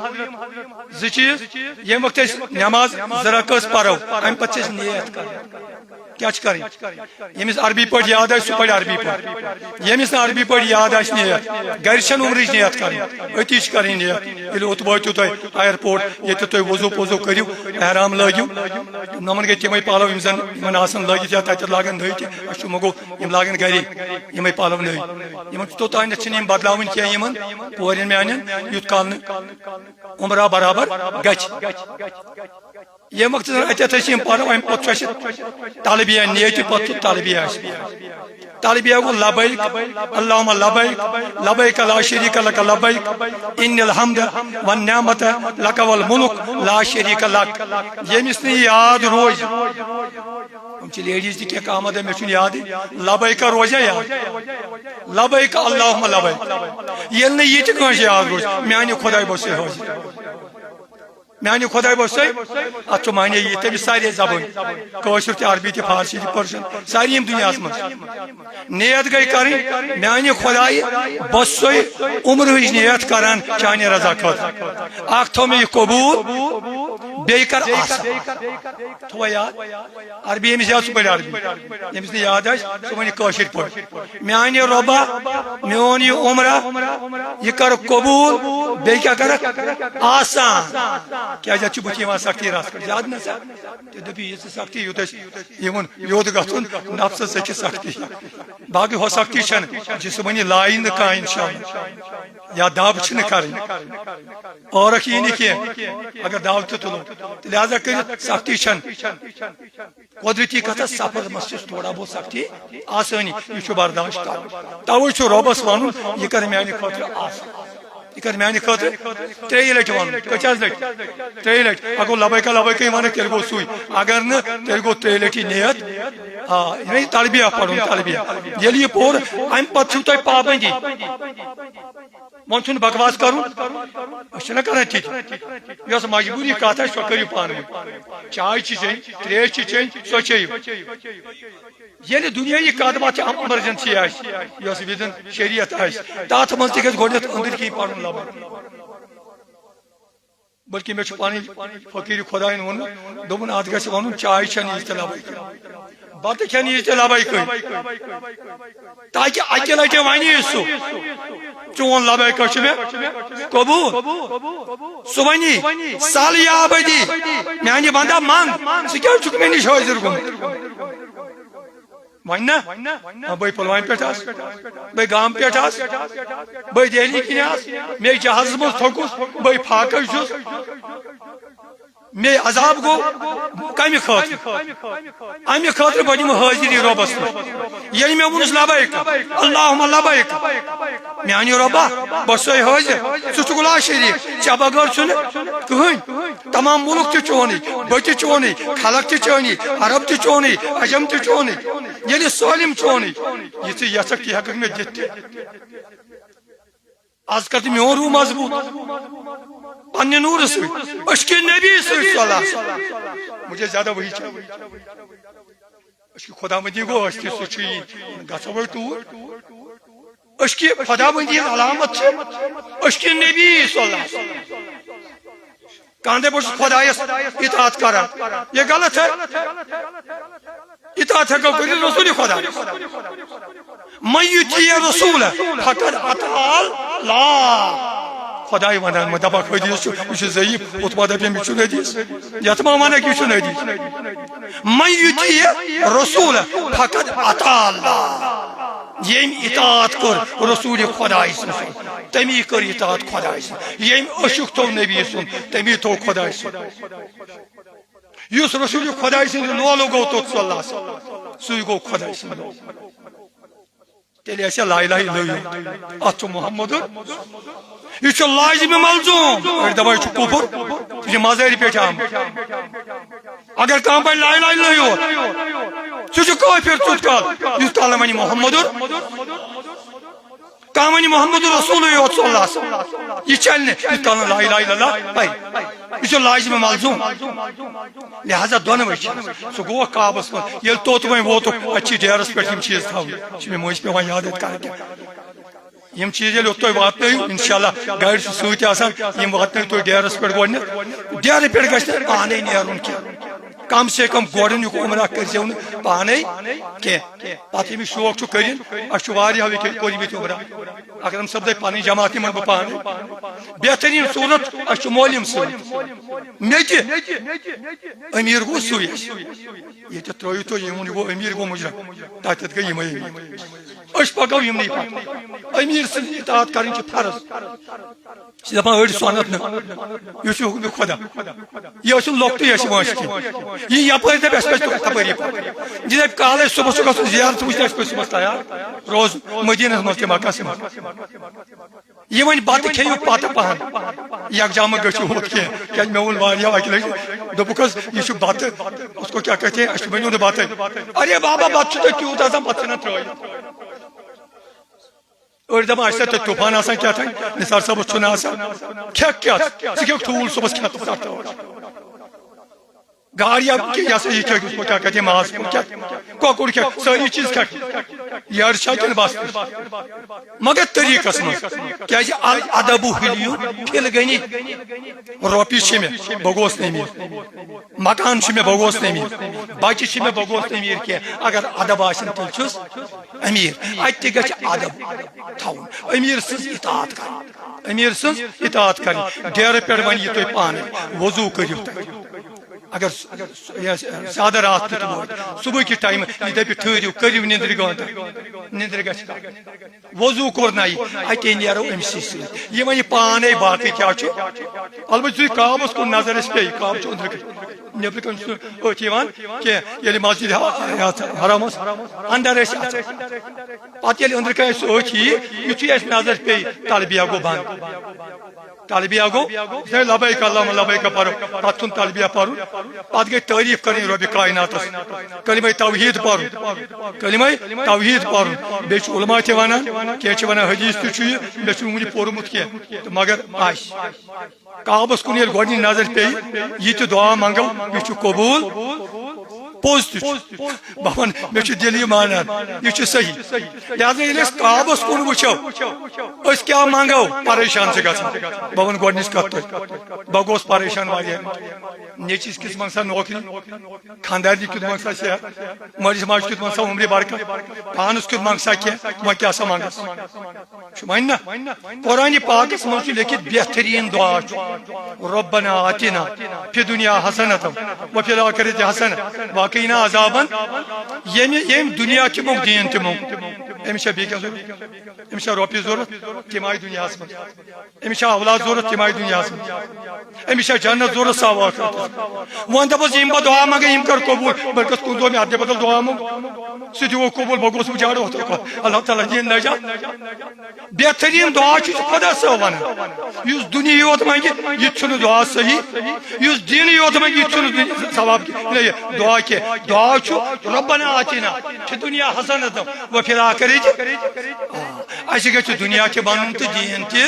ز چیز یم وقت نماز زرکس پرو ام پتہ نیت کر کیا کریں یمس عربی پہ یاد آس سہ پڑھ عربی پہ یمس عربی پہ یاد آس نیت گر چھ عمرچ نیت کریں اتی کریں نیت یل اوت واتو تہ ایئرپورٹ یہ تہ وضو پوزو کرو احرام لگو نمن گئی تمے پالو یم زن یمن آسن لگت یا تتہ لاگن نئی تہ اچھو مگو یم لاگن گری یمے پالو نئی یمن توتان چھ یم بدلاون کی یمن پورین میانن یوت کال عمرہ برابر گچ یہ وقت اتھے پڑھو ام پتہ طالبیہ نیت پتہ طالبیہ طالبیہ گو لبیک اللہم لبیک لبیک لا شریک لک لبیک ان الحمد والنعمت لک والملک لا شریک لک یمس نی یاد روز ہم چھ لیڈیز تہ کیا آمد ہے مے یاد لبیک روز یاد لبیک اللہم لبیک یل نہ یہ تہ یاد روز میانہ خدائی بس حاضر میانہ خدائی بس ات مانے یہ تمس ساری زبان کاشر تہ عربی تہ فارسی تہ پرشن ساری دنیا مز نیت گئی کریں میانہ خدائی بس عمر نیت کران چانہ رضا خاطر اخ تھو مے قبول بیٚیہِ کر آسان تھوا یاد عربی یمس یاد سہ پڑھ عربی یمس نہ یاد آس سہ ون کاشر پہ میانہ رۄبا میون یہ عمرہ یہ کر قبول بیٚیہِ کیا کر آسان کیا جات بت سختی رات کر زیادہ نسا دپی یہ سختی یوت یوت گھن نفسس سکھ سختی باقی ہو سختی چھ جسمانی لائی نا کھانا انشاءاللہ یا دب چھ کریں اور یہ نی کی اگر دب تہ تلو لہذا کر سختی چھ قدرتی کتھ سفر مس تھوڑا بہت سختی آسانی یہ برداشت کر توے چھ ربس ون یہ کر میانہ خاطر آسان یہ کر میانہ خاطر 3 لٹ ون کچھ لٹ 3 لٹ اگر لبیک لبیک ون تیل گو سوئی اگر نا تیل گو 3 لٹ نیت یہ طالبیہ پڑھن طالبیہ یل یہ پور ام پتہ تہ پابندی من چھ بکواس کرن اس نہ کران ٹھیک یس مجبوری کتھ سو کرو پان چائے چھ چین تریش چھ چین سو چیو یل دنیائی قدمات ایمرجنسی آس یس ودن شریعت آس تات من تہ گژھِ گۄڈنیتھ أنٛدٕرۍ کِنۍ پڑھن لبن بلکہ مے پانی فقیر خدائن ون دوپن ات گژھِ ونن چائے چھ نی تہ لبیک بتہ کھین یہ تہ لبیک تاکہ اکہ لٹہ ونی سہ چون لبیک چھ مے قبول سہ ونی سال یا ابدی میانہ بندہ منگ سہ کیا چھ مے نش حاضر گومت ون بے پلوامہ پہ بے گام پہ بے دہلی کن مے جہاز مز تھوکس بے فاقہ چھس مے عذاب گو کمہ خاطر امہ خاطر بہ دم حاضری ربس یل مے ونس لبیک اللہم لبیک میانہ ربا بس حاضر ژٕ لا شریک ژے بغیر چھُنہٕ کٕہٕنۍ تمام ملک تہ چونی بہ تہ چونی خلق تہ چونی عرب تہ چونی عجم تہ چونی یل سالم چونی یہ ژٕ یژھکھ تہِ ہیککھ مےٚ دِتھ تہِ آز کر تہ میون روح مضبوط پنہ نور اشک نبی صلی اللہ علیہ وسلم مجھے زیادہ وہی چاہیے اشک خدا مندی گو اشک سچی گھو تور اشک خدا مندی علامت اشک نبی صلی اللہ علیہ وسلم کاندے بس خدایس اطاعت کرا یہ غلط ہے اطاعت ہے کہ رسول خدا من یطیع رسول فقد اطاع اللہ خدای ونان مدبا حدیث یہ ضعیف اتبا دپین یہ حدیث یتما ونان کہ یہ حدیث من یطیع رسول فقد اطاع اللہ یم اطاعت کر رسول خدای سن تمی کر اطاعت خدای سن یم عشق تو نبی سن تمی تو خدای سن یس رسول خدای سن لولو گو تو صلی اللہ علیہ وسلم سوی گو خدای سن تیل ایسا لا الہ الا اللہ اتھ محمد یہ لازم ملزوم دپان یہ کفر یہ مذہبی پہ آم اگر کم پہ لا الہ الا اللہ سہ کافر ژوٚٹ کال یُس کال ونہِ محمد کم ونہِ محمد رسول یوت صلی اللہ علیہ وسلم یہ چل یُس کال لا الہ الا اللہ پے یہ لازم ملزوم لہذا دونوے سہ گو کعبس من یل توت وۄنۍ ووتُکھ اتہِ چھِ ڈیرس پٮ۪ٹھ یِم چیٖز تھاوٕنۍ چھِ مےٚ مٔنٛزۍ پٮ۪وان یاد کرٕنۍ یم چیز یل اوت واتنو انشاءاللہ گاڑی ست آسان یم واتنو تھی ڈیرس پہ گۄڈنیتھ ڈیرٕ پٮ۪ٹھ گژھِ نہٕ پانے نیرُن کینٛہہ کم سے کم گۄڈنیُک عمرہ کٔرزیو نہٕ پانے کینٛہہ پتہٕ ییٚمِس شوق چھُ کٔرِنۍ اَسہِ چھُ واریاہو ییٚتہِ کوٚرمٕتۍ عمرہ اگر یِم سپدے پنٕنۍ جماعت یِمن بہٕ پانے بہتریٖن صوٗرت اَسہِ چھُ مولوِم سۭتۍ مےٚ تہِ أمیٖر گوٚو سُے ییٚتہِ ترٛٲیِو تُہۍ یِمن یہِ گوٚو أمیٖر گوٚو مُجرم تتٮ۪تھ گٔے یِمے أسۍ پکو یِمنٕے پتہٕ أمیٖر سٕنٛز اطاعت کرٕنۍ چھِ فرض چھِ دپان أڑۍ سۄنت نہٕ یہِ چھُ حُکمِ خۄدا یہِ ٲسِن لۄکٹُے اَسہِ وٲنٛسہِ کینٛہہ یہِ یپٲرۍ دپہِ اَسہِ پزِ تپٲری پکُن یہِ دپہِ کالے صبحس چھُ گژھُن زیارت وٕچھنہِ اَسہِ پزِ صبحس تیار روز مدیٖنس منٛز تہِ مکس منٛز یہِ وۄنۍ بتہٕ کھیٚیِو پتہٕ پہن یکجامہ گٔژھِو ہُتھ کینٛہہ کیازِ مےٚ ووٚن واریاہو اکہِ لٹہِ دوٚپُکھ حظ یہِ چھُ بتہٕ اس کو کیٛاہ کہتے ہیں اَسہِ ؤنِو نہٕ بتٕے ارے بابا بتہٕ چھُ تۄہہِ تیوٗت آسان پتہٕ ژھٕنان ترٛٲیِتھ أڑۍ دپان اَسہِ تتہِ طوٗفان آسان کیٛاہتانۍ نثار صٲبس چھُنہٕ آسان کھٮ۪کھ کیٛاہ ژٕ کھٮ۪کھ ٹھوٗل صبحس کھٮ۪تھ گاڑِ یہ سا یہ کھٮ۪کھ کیٛاہ کہتے ہیں ماز کھٮ۪کھ کۄکُر کھٮ۪کھ سٲری چیٖز کھٮ۪کھ یارٕ چھا کِنہٕ بس مگر طریٖقس منٛز کیٛازِ ادبُ حِلیوٗ فِل غنی رۄپیہِ چھِ مےٚ بہٕ گوس نہٕ أمیٖر مکان چھُ مےٚ بہٕ گوس نہٕ أمیٖر بچہِ چھِ مےٚ بہٕ گوس نہٕ أمیٖر کینٛہہ اگر ادب آسن تیٚلہِ چھُس أمیٖر اتہِ تہِ گژھِ ادب تھاوُن أمیٖر سٕنٛز اطاعت کرٕنۍ أمیٖر سٕنٛز اطاعت کرٕنۍ ڈیرٕ پٮ۪ٹھ ونہِ یہِ تُہۍ پانے وضوٗ کٔرِو تُہۍ اگر زیادٕ رات تہِ ووت صبح کہِ ٹایمہٕ یہِ دپہِ ٹھٔہرِو کٔرِو نِندرِ گٲنٛٹہٕ نِندرِ گژھِ وضوٗ کوٚر نہ یہِ اتے نیرو أمسٕے سۭتۍ یہِ وۄنۍ پانے باقٕے کیٛاہ چھُ البتہ یُتھُے کعبس کُن نظر اَسہِ پیٚیہِ کعبہٕ چھُ أنٛدرٕ کَنۍ نیٚبرٕ کَنۍ چھُنہٕ أتھۍ یِوان کینٛہہ ییٚلہِ مسجد حرام اوس انٛدر ٲسۍ اژان پتہٕ ییٚلہِ أنٛدرٕ کَنۍ اَسہِ أتھۍ یِیہِ یُتھُے اَسہِ نظر پیٚیہِ تلبیہ گوٚو بنٛد تلبیہ گوٚو لبیک اللہُمہ لبیک پرو پتہٕ ژھُن تلبیہ پرُن پتہٕ گٔے تعریٖف کرٕنۍ رۄبہِ کایناتس کلمے توحیٖد پرُن کلمے توحیٖد پرُن بیٚیہِ چھُ علما تہِ ونان کینٛہہ چھِ ونان حدیث تہِ چھُ یہِ مےٚ چھُنہٕ وُنہِ پوٚرمُت کینٛہہ تہٕ مگر آسہِ کعبس کُن ییٚلہِ گۄڈنِچ نظر پیٚیہِ یہِ تہِ دعا منٛگو یہِ چھُ قبوٗل پوٚز تہِ چھُ بہٕ ونہٕ مےٚ چھُ دِل یہِ مانان یہِ چھُ صحیح لہذا ییٚلہِ أسۍ کعبس کُن وٕچھو أسۍ کیٛاہ منٛگو پریشان چھِ گژھان بہٕ ونہٕ گۄڈنِچ کتھ تۄہہِ بہٕ گوٚوس پریشان واریاہ نیٚچوِس کِژھ منٛگ سا نوکری خانٛدارنہِ کیُتھ منٛگ سا صحت مٲلِس ماجہِ کیُتھ منٛگ سا عمرِ برکت پانس کیُتھ منٛگ سا کینٛہہ وۄنۍ کیٛاہ سا منٛگس چھُ وۄنۍ نہ قرآنہِ پاکس منٛز چھُ لیکھِتھ بہتریٖن دعا چھُ ربنا آتِنا فی دُنیا حسنۃ وفی الآخرۃ حسنۃ وقنا عذابن ییٚمہِ دُنیا تہِ موٚنگ دیٖن تہِ موٚنگ أمِس چھا بیٚیہِ کیٛاہ ضروٗرت أمِس چھا رۄپیہِ ضروٗرت تِم آیہِ دُنیاہس منٛز أمِس چھا اولاد ضروٗرت تِم آیہِ دُنیاہس منٛز أمِس چھا جنت ضروٗرت سۄ آو ٲخرتس وۄنۍ دپس یِم بہٕ دعا منٛگے یِم کر قبوٗل بٔلکہِ کُنہِ دۄہ مےٚ اَدٕ بدل دعا منٛگ سُہ تہِ گوٚو قبوٗل بہٕ گوٚوس بِچارٕ اوترٕ اللہ تعالیٰ دِیِن نجات بہتریٖن دعا چھُ خۄدا صٲب ونان یُس دُنیا یوت منٛگہِ یہِ تہِ چھُنہٕ دعا صحیح یُس دیٖنٕے یوت منٛگہِ یہِ تہِ چھُنہٕ ثواب دعا کینٛہہ دعا چھُ ربنا آتِنا فی دُنیا حسنۃ وفی الآخرۃ اَسہِ گژھِ دُنیا تہِ بنُن تہٕ دیٖن تہِ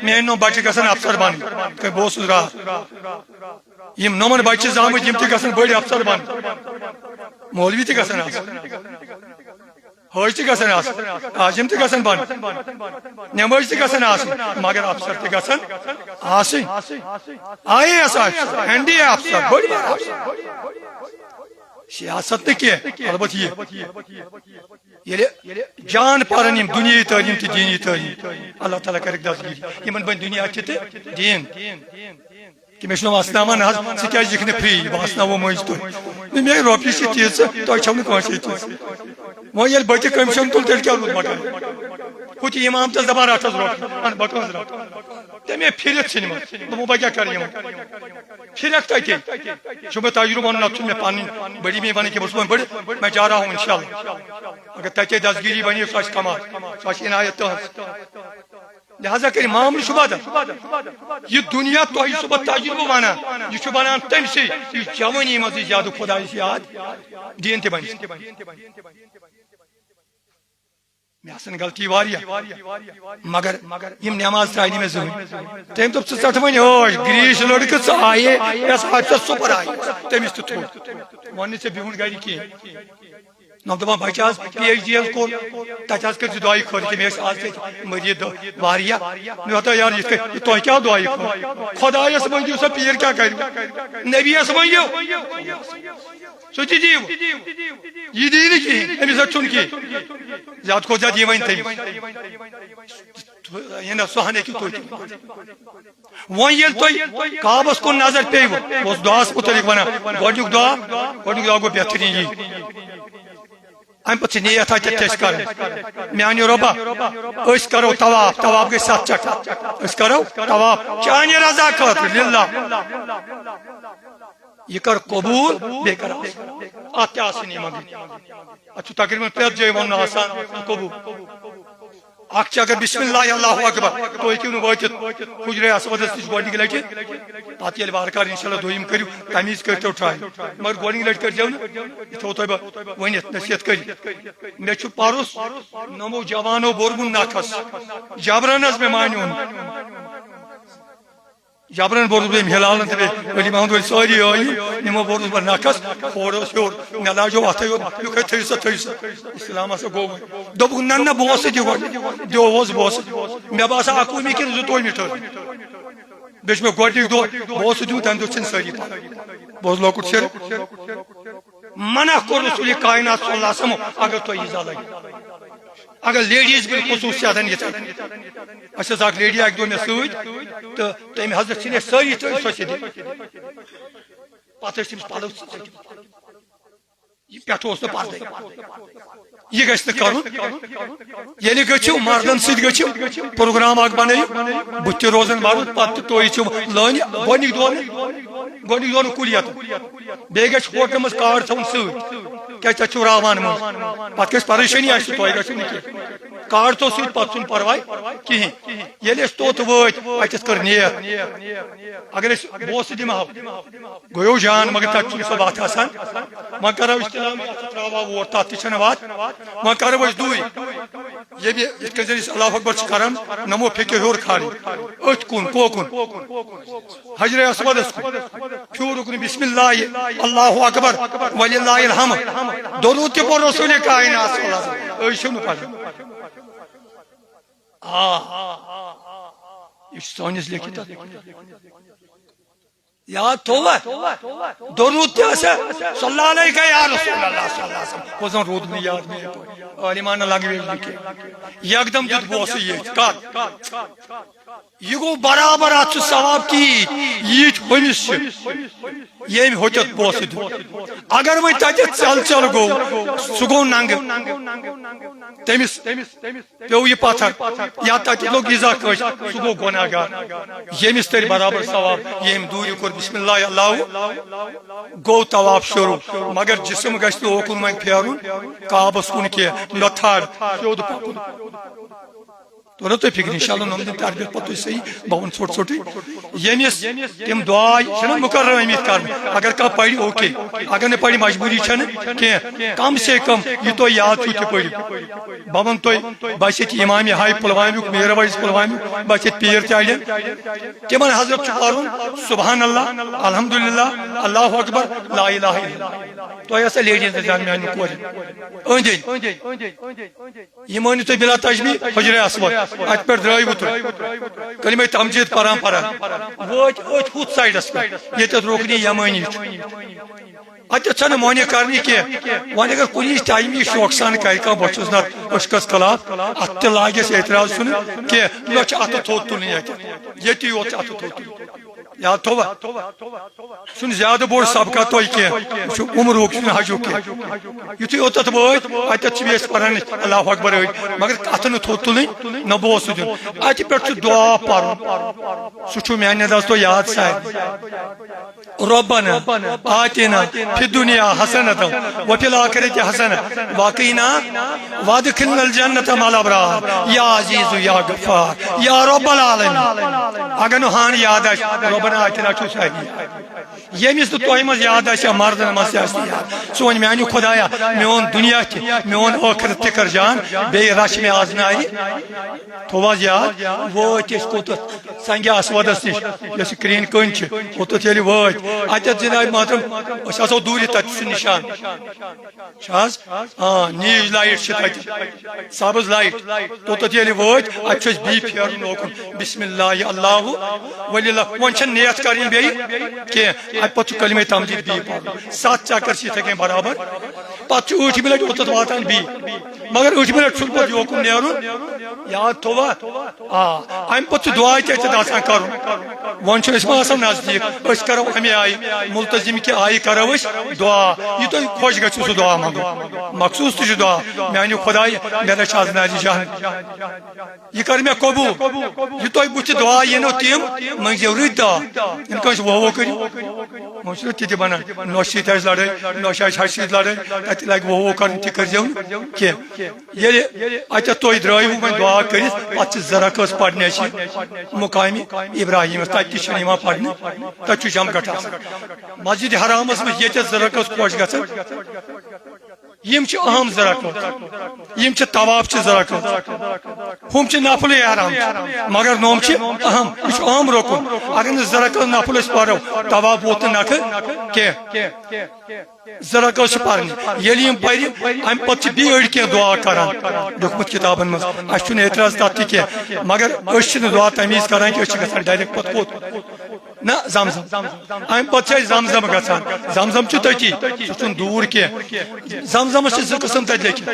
میٲنۍ نوٚم بچہِ گژھن افسر بنٕنۍ بہٕ اوسُس راتھ یِم نوٚمن بچہِ چھِ زامٕتۍ یِم تہِ گژھن بٔڑۍ افسر بنٕنۍ مولوی تہِ گژھن آسٕنۍ حٲج تہِ گژھن آسٕنۍ عاظم تہِ گژھن بنٕنۍ نٮ۪مٲزۍ تہِ گژھن آسٕنۍ مگر افسر تہِ گژھن آسٕنۍ IAS افسر NDA افسر بٔڑۍ بارٕ افسر سیاست نہٕ کینٛہہ البتہ یہِ ییٚلہِ جان پرن یِم دُنیٲیی تعلیٖم تہٕ دیٖنی تعلیٖم اللہ تعالیٰ کرکھ دستگیٖری یِمن بنہِ دُنیا تہِ تہٕ دیٖن کہ مےٚ چھُنہٕ وسناوان حظ ژٕ کیٛازِ یِکھ نہٕ فرٛی بہٕ وسناوو مٔنٛزۍ تُہۍ مےٚ رۄپیہِ چھِ تیٖژٕ تۄہہِ چھو نہٕ کٲنٛسے تیٖژٕ وۄنۍ ییٚلہِ بہٕ تہِ کٔمِشن تُل تیٚلہِ کیٛاہ روٗد مگر ہُہ تہِ اِمام تس دپان رٹھ حظ رۄپیہِ بہٕ کٔژ رٹہٕ تمہیں پھرت سنما بہ کیا کر پھرک تک میں تجربہ نہ میں پانی بڑی میں بنے کہ بڑھ میں جا رہا ہوں انشاءاللہ اگر تک دستگیری بنی سو کمال سو عنایت تہذ لہذا کر معاملہ شبہ یہ دنیا تو صبح تجربہ ونان یہ بنان تم سے یہ جوانی مز زیادہ خدا یاد دین تہ بن میں آسن غلطی واریاہ مگر یم نماز ترائی میں ضرور تم دپ ژٹ ون ہوش گریش لڑکہ ژ آئے اس حادثہ سپر آئے تمس تہ تھو ون سے بہن گھر کی نم دپان بچہ پی ایچ ڈی کور تک کر دعائی خور کہ میں آج مریض واریاہ میں ہوتا یار یہ تہ کیا دعائی خور خدایس منگیو سا پیر کیا کرو نبیس منگیو سو تہ دیو یہ دی نی کہین امس چھن کی زیادہ کھوت زیادہ یہ ون تم سہ ہیکو تھی ون یل تھی کعبس کن نظر پیو اس دعاس متعلق ونان گۄڈنیُک دعا گوٚو بہترین یہ ام پتہ نیت آس کر میانہ رۄبا اس کرو طواف طواف گئی 7 چکر اس کرو طواف چانہ رضا خاطر للہ یہ کر قبول بے کر ات تہ آسن یہ منگن ات تقریباً پرٛٮ۪تھ جایہِ ون آسان قبول اکھ اگر بسم اللہ اللہ اکبر تو ہیکو نہ وٲتِتھ حجرے اسودس نش گۄڈنِکہِ لٹہِ پتہٕ ییٚلہِ وارٕ کارٕ انشاءاللہ دوٚیِم کٔرِو تمیز کٔرتو ٹراے مگر گۄڈنِکہِ لٹہِ کٔرزیو نہٕ یہِ تھوٚو تۄہہِ بہٕ ؤنِتھ نصیحت کٔرِتھ مےٚ چھُ پرُس نمو جوانو بورمُت نکھس جبرن حظ مےٚ مانیو نہٕ جبرن بورس بہٕ ہلالن تہٕ علی محمد ؤلۍ سٲری آیہِ نِمو بورس بہٕ نکھس کھورس ہیوٚر مےٚ لاجو اتھے یوت یُکھے تھٲیِو سا اسلام ہسا گوٚو وۄنۍ دوٚپُکھ نہ بوسہٕ دِ گۄڈٕ دیووس بوسہٕ مےٚ باسان 11 کِنہٕ 22 ٹٲر بیٚیہِ چھُ مےٚ گۄڈنیُک دۄہ بوسہٕ دیُت تمہِ دۄہ ژھٕنۍ سٲری پتہٕ بہٕ اوسُس لۄکُٹ شرف منع کوٚر رسول کائنات صلی اللہ علیہ وسلم اگر تۄہہِ ایٖزا لگہِ اگر لیڈیز بالخصوصیات اس اکھ لیڈی اکہ دۄہ مےٚ سۭتۍ تہٕ تٔمۍ حضرت ژھٕنۍ اَسہِ سٲری تٔتھۍ سۄ پتہٕ ٲسۍ تٔمِس پلو پٮ۪ٹھٕ اوس نہٕ پردے یہ گژھِ نہٕ کرُن ییٚلہِ گٔژھِو مردن سۭتۍ گٔژھِو پروگرام اکھ بنٲیِو بُتھِ تہِ روزن مرُن پتہٕ تُہۍ چھِو لٲنہِ گۄڈنِکۍ دۄہ نہٕ کُلیت بیٚیہِ گژھِ ہوٹلہِ منٛز کارڈ تھاوُن سۭتۍ کیازِ تتہِ چھُو راوان منٛز پتہٕ گژھِ پریشٲنی آسہِ تۄہہِ گژھِو نہٕ کینٛہہ کارڈ تھوٚو سۭتۍ پتہٕ چھُنہٕ پرواے کِہیٖنۍ ییٚلہِ أسۍ توٚت وٲتۍ اتٮ۪تھ کٔر نیت اگر أسۍ بوسہٕ دِمہو گوٚیو جان مگر تتہِ چھُنہٕ سۄ وتھ آسان وۄنۍ کرو استعلام تراوو ووٹ تتھ تہِ چھنہٕ وتھ وۄنۍ کرو أسۍ دوٗرِ ییٚلہِ یِتھ کٔنۍ زن أسۍ اللہ اکبر چھِ کران نمو پھیٚکہِ ہیوٚر کھالٕنۍ أتھۍ کُن کوکُن حجرے اسودس کُن پھیوٗر اُکُن بسم اللہ اللہ اکبر وللہ الحمد درود تہِ پوٚر رسول کائنات صلی اللہ علیہ وسلم أسۍ چھِو نہٕ پران یہ سٲنِس لیکھِتھ یاد تھوٚوا درود تہِ آسیا صلی اللہ علیہ یا رسول اللہ صلی اللہ علیہ وسلم وہ زن روٗد نہٕ یاد مےٚ عالمانہ لنگویج نہٕ کینٛہہ یکدم دیُت بوسہٕ ییٚتہِ کتھ یہ گو برابر ات ثواب کی ییت ہمس یم ہوتت بوسہ دیت اگر وۄنۍ تتہِ ژل گوٚو سُہ گوٚو ننگہٕ تٔمِس پیوٚو یہِ پتھر یا تتہِ لوٚگ ایٖزا کٲنٛسہِ سُہ گوٚو گۄناہ گار ییٚمِس ترِ برابر ثواب ییٚمۍ دوٗرِ کوٚر بسم اللہ اللہ گوٚو طواف شروع مگر جسم گژھِ نہٕ اوکُن وۄنۍ پھیرُن کعبس کُن کینٛہہ نہ تھر سیوٚد پکُن تو تھی فکر انشاءاللہ نم دن تربیت پتہ صحیح بہ ون ژھوٹ ژھوٹے یمس تم دعا چھنا مقرر آمت کرنے اگر کھانا پڑھ اوکے اگر نہ پڑھ مجبوری چھنہ کی کم سے کم یہ تو یاد چھو تہ پڑھ بہ ون تہ بس یہ امام ہائی پلوامیک میر وائز پلوامیک بس یہ پیر تالین تمن حضرت چھ پرن سبحان اللہ الحمدللہ اللہ اکبر لا الہ الا اللہ تو ایسا لیڈیز نظام میان کور اندین یہ مانی تو بلا تجبیہ حجر اسود ات پر درائی وتر کلمہ تمجید پران ووت ہُتھ سائڈس پہ یہ روکنی یمانی اتہ چھنہ معنی کرنی کی وۄنۍ اگر کُنہِ ٹایم یہ شوق سان کرِ کانٛہہ بہٕ چھُس نتہٕ عشقس خلاف اتھ تہِ لاگٮ۪س اعتراض چھُنہٕ کینٛہہ نہ چھُ اتھٕ تھوٚد تُلٕنۍ ییٚتہِ یوت چھُ اتھٕ تھوٚد تُلُن یاد تھوہ سن زیادہ بوڑ سبقہ تو کی عمر ہوک سن حج کی یتھی اوتت وٲتۍ اتت چھ اس پران اللہ اکبر مگر کتھ نہ تھوٚد تُلٕنۍ نہ بوس دیُن اتہ پٮ۪ٹھ چھُ دعا پرُن سُہ چھُ میانہِ دوستو یاد سارنٕے ربنا آتنا فی الدنیا حسنۃ وفی الآخرۃ حسنۃ وقنا وادخلنا الجنۃ مع الابرار یا عزیز یا غفار یا رب العالمین اگر نہ ہان یاد آسہِ ربنا آتنا چھُ صحیح ییٚمِس نہٕ تۄہہِ منٛز یاد آسہِ مردن منٛز تہِ آسہِ یاد سُہ وَنہِ میانہِ خۄدایا میون دُنیا تہِ میون ٲخرت تہِ کر جان بیٚیہِ رچھ مےٚ آز نارِ تھوٚو حظ یاد وٲتۍ أسۍ کوٚتَتھ سنگہِ اسودس نِش یۄس کرٛہِنۍ کٔنۍ چھِ اوٚتَتھ ییٚلہِ وٲتۍ اتٮ۪تھ جناب محترم أسۍ آسو دوٗرِ تتہِ سُہ نِشان چھُ حظ نیٖج لایٹ چھِ تتہِ سبز لایٹ توٚتَتھ ییٚلہِ وٲتۍ اتہِ چھُ اَسہِ بیٚیہِ پھیرُن اوکُن بسم اللہ اللہ ولی اللہ وۄنۍ چھَنہٕ نیت کَرٕنۍ بیٚیہِ کینٛہہ اتہِ پتہٕ چھُ کلمے تمجید بیٚیہِ پرُن 7 چکر چھِ یِتھَے کٔنۍ برابر پتہٕ چھُ ٲٹھمہِ لٹہِ اوٚتَتھ واتان بیٚیہِ مگر ٲٹھمہِ لٹہِ چھُنہٕ پتہٕ یوکُن نیرُن یاد تھوٚوا امہِ پتہٕ چھُ دعا تہِ اتٮ۪تھ آسان کرُن وۄنۍ چھُ أسۍ ما آسان نزدیٖک أسۍ کرو امہِ آیہِ ملتظم کہِ آیہِ کرو أسۍ دعا یہِ تۄہہِ خۄش گژھِوٕ سُہ دعا منٛگُن مخصوٗص تہِ چھُ دعا میانہِ خۄداے مےٚ رچھ آز نارِ جان یہِ کر مےٚ قبوٗل یہِ تۄہہِ بُتھِ دعا یِنو تِم مٔنٛگزیو رٕتۍ دعا یِنہٕ کٲنٛسہِ وۄہ کٔرِو وۄنۍ چھُنہٕ تہِ تہِ بنان نۄشہِ سۭتۍ آسہِ لڑٲے نۄشہِ آسہِ ہشہِ سۭتۍ لڑٲے تتہِ لگہِ وۄہ کرٕنۍ تہِ کٔرزیو نہٕ کینٛہہ ییٚلہِ اتٮ۪تھ تُہۍ درٛٲیوٕ وۄنۍ دعا کٔرِتھ پتہٕ چھِ زٕ رکٲژ پرنہِ اَسہِ مقامہِ ابراہیٖمس تتہِ تہِ چھِنہٕ یِوان پرنہٕ تتہِ چھُ جمگٹ آسان مسجد حرامس منٛز ییٚتٮ۪تھ زٕ رکٲژ خۄش گژھان یم چھِ اہم زٕ رکٲژ یم چھِ طواف چھِ زٕ رکٲژ ہُم چھِ نفلٕے احرام مگر نوم چھِ اہم یہِ چھُ اہم رُکُن اگر نہٕ زٕ رکٲژ نفل أسۍ پرو طواف ووت نہٕ نکھٕ کینٛہہ زٕ رکٲژ چھِ پرنہِ ییٚلہِ یِم پرِ امہِ پتہٕ چھِ بیٚیہِ أڑۍ کینٛہہ دعا کران لیوٗکھمُت کِتابن منٛز اسہِ چھُنہٕ اعتراض تتھ تہِ کینٛہہ مگر أسۍ چھِنہٕ دعا تمہِ وِزِ کران کینٛہہ أسۍ چھِ گژھان ڈایریکٹ پتہٕ کوٚت نہ زمزم امہِ پتہٕ چھِ أسۍ زمزم گژھان زمزم چھُ تٔتی سُہ چھُنہٕ دوٗر کینٛہہ زمزمس چھِ زٕ قٕسم تتہِ لیکھِتھ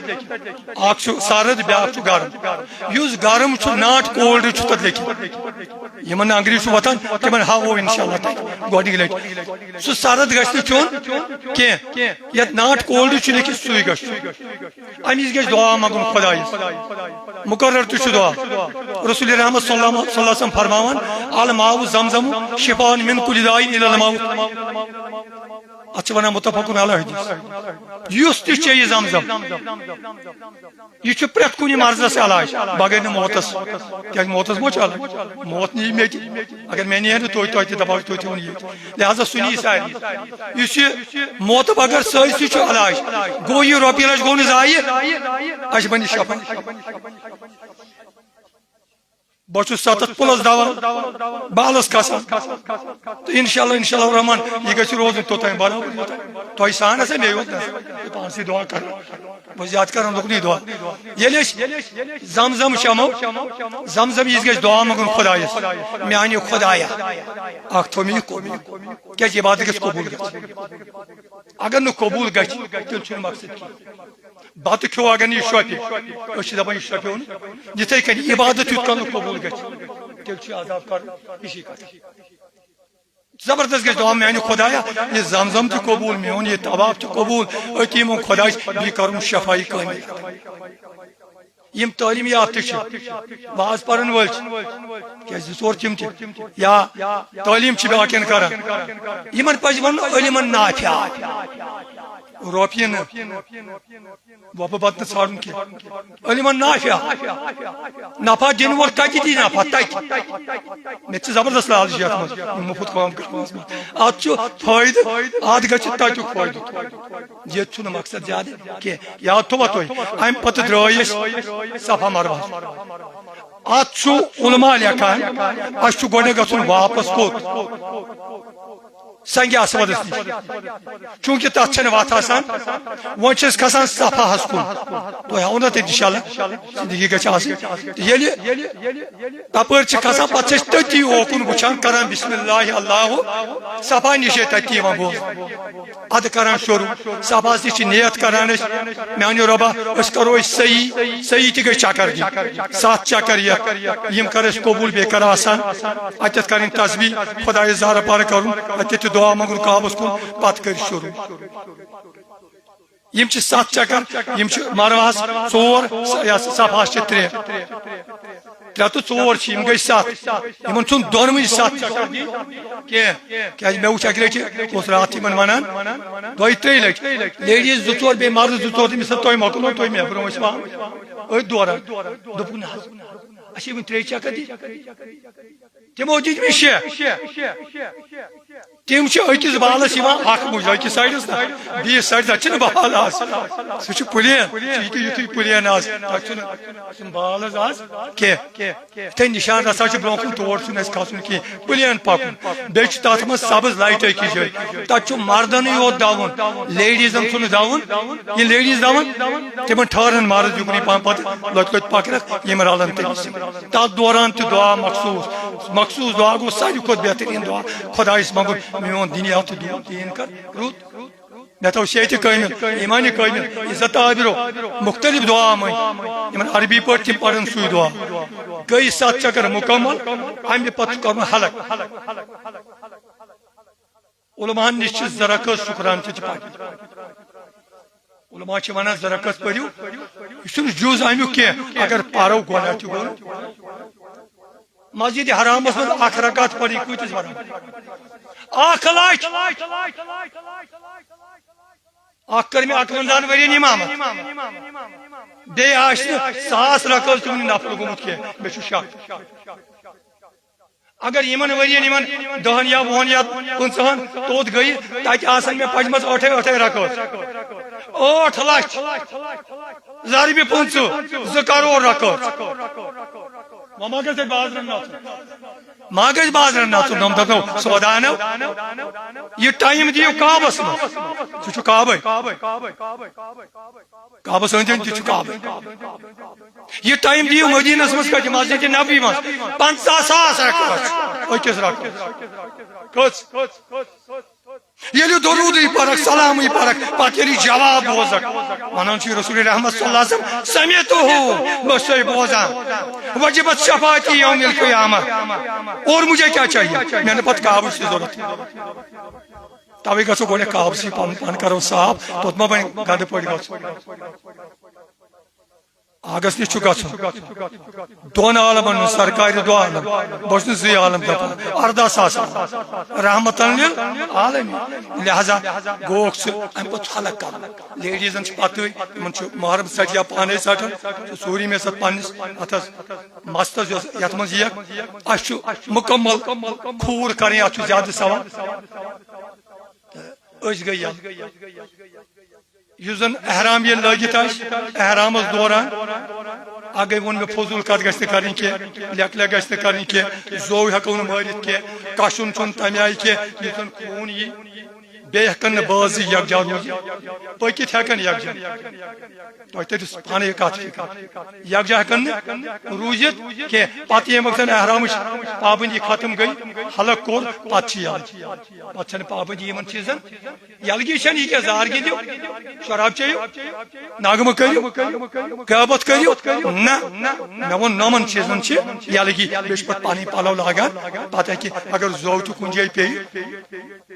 اکھ چھُ سرد بیاکھ چھُ گرم یُس گرم چھُ ناٹ کولڈ چھُ تتھ لیکھِتھ یِمن نہٕ انگریٖزی چھُ وۄتھان تِمن ہاوو انشاء اللہ تتہِ گۄڈنِکہِ لٹہِ سُہ سرد گژھِ نہٕ چیوٚن کینٛہہ یتھ ناٹ کولڈ چھُ لیکھِتھ سُے گژھِ امہِ وِزِ گژھِ دعا منٛگُن خۄدایس مقرر تہِ چھُ دعا رسول رحمت صلی اللہ علیہ وسلم فرماوان الماء زمزم شفاء من كل داء الا الموت اتھ چھِ ونان متفقن علیہ حدیث یُس تہِ چیٚیہِ زمزم یہِ چھُ پرٛٮ۪تھ کُنہِ مرضس علاج بغٲر نہٕ موتس کیٛازِ موتس ما چھُ علاج موت نی مےٚ تہِ اگر مےٚ نیرِ تُہۍ تہِ دپاو تُہۍ تہِ ؤنِو ییٚتہِ لہذا سُہ نی سارنٕے یُس یہِ موتہٕ بغٲر سٲرسٕے چھُ علاج گوٚو یہِ رۄپیہِ لچھ گوٚو نہٕ ضایہِ اسہِ بنہِ شفا بہٕ چھُس 7 پٕلس دوا بالس کھسان تہٕ انشاء اللہ رحمان یہِ گژھِ روزُن توٚتام برابر تۄہہِ سان ہسا مےٚ یوت پانسٕے دعا کران بہٕ زیادٕ کران لُکنٕے دعا ییٚلہِ أسۍ زمزم چٮ۪مو زمزم یہِ گژھِ دعا منٛگُن خۄدایس میانہِ خۄدایا اکھ تھوٚو مےٚ یہِ قبوٗل کیٛازِ عبادت گژھِ قبوٗل گژھِ اگر نہٕ قبوٗل گژھِ تیٚلہِ چھُنہٕ مقصد کینٛہہ بتہٕ کھیوٚو اگر نہٕ یہِ شوپہِ أسۍ چھِ دپان یہِ شوپیو نہٕ یِتھٕے کٔنۍ عبادت یُتھ کال نہٕ قبوٗل گژھِ تیٚلہِ چھُ عذاب کرُن ہِشی کتھ زبردست گژھِ دعا میانہِ خۄدایا یہِ زمزم تہِ قبوٗل میون یہِ طواف تہِ قبوٗل أتی یِمو خۄدایس بیٚیہِ کرُن شفایی کٲمِل یم تعلیٖم یافتہٕ چھِ واز پرن وٲلۍ چھِ کیٛازِ 2 ژور تِم تہِ یا تعلیٖم چھِ باقین کران یِمن پزِ ونُن علمن نافع رۄپیہِ نہٕ وۄپہٕ پتہٕ نہٕ ژھانڈُن کینٛہہ علمن نافع نفع دِنہٕ وول کتہِ دی نفع تتہِ مےٚ چھِ زبردست لالچ یتھ منٛز مُفت کٲم کرنس منٛز اتھ چھُ فٲیدٕ اتھ گژھِ تتیُک فٲیدٕ ییٚتہِ چھُنہٕ مقصد زیادٕ کینٛہہ یاد تھوٚوا تُہۍ امہِ پتہٕ درٛٲے أسۍ صفا مروہ اتھ چھُ علما لیکھان اسہِ چھُ گۄڈٕ گژھُن واپس کوٚت سنگ آسمانس نش چونکہ تک چھ وت آسان وۄنۍ چھِ أسۍ کھسان صفاہس کُن تۄہہِ ہاوو نا تتہِ انشاءاللہ زندگی گژھِ آسٕنۍ ییٚلہِ تپٲرۍ چھِ کھسان پتہٕ چھِ أسۍ تٔتی اوکُن وٕچھان کران بسم اللہ اللہ صفا نِشے تتہِ یِوان بوز ادٕ کران شروع صفاہس نِش چھِ نیت کران أسۍ میانہِ رۄبا أسۍ کرو أسۍ صحیح صحیح تہِ گٔژھۍ چکر دِنۍ 7 چکر یِم کر أسۍ قبوٗل بیٚیہِ کر آسان اتٮ۪تھ کرٕنۍ تسبیح خۄدایس زارٕ پارٕ کرُن اتٮ۪تھ دعا منگُن کعبس کُن پتہٕ کٔرۍ شروع یم چھِ 7 چکر یم چھِ مروہس 4 صفاہس چھِ 3 3 تہٕ 4 چھِ یم گٔے 7 یمن چھُنہٕ دۄنوٕنی 7 چکر دِنۍ کینٛہہ کیازِ مےٚ وٕچھ اکہِ لٹہِ اوس راتھ یِمن ونان 2-3 لٹہِ لیڈیٖز 2-4 بیٚیہِ مرد 2-4 تٔمِس تۄہہِ مۄکلو تُہۍ مےٚ برونٛہہ ٲسۍ مان أتھۍ دوران دوٚپُن نہ حظ اَسہِ وۄنۍ 3 چکر دِنۍ تِمو دِتۍ مےٚ 6 تم أکِس بالس یِوان اکھ مُجہِ أکِس سایڈس نا بیٚیِس سایڈس تتہِ چھِنہٕ بال آز سُہ چھُ پلین یِتھُے پلین آز تتہِ چھُنہٕ بال حظ آز کینٛہہ یِتھے نشان رسا چھُ برونٛہہ کُن تور چھُنہٕ اَسہِ کھسُن کینٛہہ پلین پکُن بیٚیہِ چھُ تتھ منٛز سبز لایٹ أکِس جایہِ تتہِ چھُ مردنٕے یوت دون لیڈیٖزن چھُنہٕ دون یِم لیڈیٖز دون تِمن ٹھہرن مرد یُکنُے پہم پتہٕ لۄتۍ لۄتۍ پکنکھ یِم رلن تٔمِس تتھ دوران تہِ دعا مخصوٗص دعا گوٚو ساروی کھۄتہٕ بہتریٖن دعا خۄدایس منٛگُن میون دنیا تہٕ دیٖن کر رُت مےٚ تھوٚو صحتہِ کٲمِل ایٖمانہِ کٲمِل عزت آبرو مختلف دعا مٔنٛگۍ یِمن عربی پٲٹھۍ تِم پرن سُے دعا گٔے 7 چکر مکمل امہِ پتہٕ کوٚر مےٚ حلق علماہن نِش چھِ زرخس شُکران تہِ پران علما چھِ ونان زرخس پٔرِو یہِ چھُنہٕ جُز امیُک کینٛہہ اگر پرو گۄناہ تہِ گوٚو مسجد حرامس منٛز 1 رکعت پرٕنۍ کۭتِس ونان 1 لچھ اکھ کٔر مےٚ 51 ؤرین امامت بیٚیہِ آسہِ نہٕ 1000 رکعت تہِ وُنہِ نفل گوٚمُت کینٛہہ مےٚ چھُ شک اگر یِمن ؤرین یِمن 10 یا 20 یا 15 توٚت گٔیہِ تتہِ آسن مےٚ پجمژ 8 رکعت 8 لچھ ضربِ 15 2 کرور رکعت ما گژھِ بازرن نژُن نوٚم دپنو سودا انو یہِ ٹایم دِیِو کعبس منٛز سُہ چھُ کعبے کعبس أنٛدۍ أنٛدۍ تہِ چھُ کعبے یہِ ٹایم دِیِو مدیٖنس منٛز کتہِ مسجد نبوی منٛز 50,000 رکعت أکِس رکعت کٔژ ییٚلہِ درودٕے پرکھ سلامٕے پرکھ پتہٕ ییٚلہِ جواب بوزکھ ونان چھُ رسول رحمت صلی اللہ علیہ وسلم سمعتہُ بہٕ چھُس تۄہہِ بوزان وجبت شفاعتی یوم القیامہ اور مجھے کیا چاہیے مےٚ نہٕ پتہٕ کعبٕچ تہِ ضروٗرت توے گژھو گۄڈٕ کعبسٕے پنُن پان کرو صاف توٚت ما بنہِ گنٛدٕ پٲٹھۍ گژھُن آگس نِش چھُ گژھُن 2 عالمن ہُنٛد سرکارِ 2 عالم بہٕ چھُس نہٕ 2 عالم دپان 18,000 رحمتن للعالمین لہذا گوٚوکھ سُہ امہِ پتہٕ چھُ حلق کرُن لیڈیٖزن چھِ پتہٕ تِمن چھُ محرم ژٹہِ یا پانے ژٹان سورُے مےٚ ساتہٕ پننِس اتھس مستس یتھ منٛز یِیَکھ اسہِ چھُ مُکمل کھوٗر کرٕنۍ اتھ چھُ زیادٕ سوال تہٕ أسۍ گٔے یلہٕ یُس زن احرام ییٚلہِ لٲگِتھ آسہِ احرامس دوران اکھ گٔے ووٚن مےٚ فضوٗل کتھ گژھِ نہٕ کرٕنۍ کینٛہہ لیکھ لیکھ گژھِ نہٕ کرٕنۍ کینٛہہ زوٚو ہٮ۪کو نہٕ مٲرِتھ کینٛہہ کشُن چھُنہٕ تمہِ آیہِ کینٛہہ یُس زن خوٗن یی بیٚیہِ ہٮ۪کن نہٕ بٲژ زٕ یکجا روٗزِتھ پٔکِتھ ہٮ۪کن یکجا تۄہہِ تٔرِو پانے کتھ یکجا ہٮ۪کن نہٕ روٗزِتھ کینٛہہ پتہٕ ییٚمہِ وقتن احرامٕچ پابندی ختم گٔے حلق کوٚر پتہٕ چھِ یلہٕ پتہٕ چھنہٕ پابندی یِمن چیٖزن یلگی چھنہٕ یہِ کیٛاہ زار گِنٛدِو شراب چیٚیِو نغمہٕ کٔرِو غٲبت کٔرِو نہ مےٚ ووٚن نوٚمن چیٖزن چھِ یلگی بیٚیہِ چھِ پتہٕ پنٕنۍ پلو لاگان پتہٕ ہیٚکہِ اگر زوٚو تہِ کُنہِ جایہِ پیٚیہِ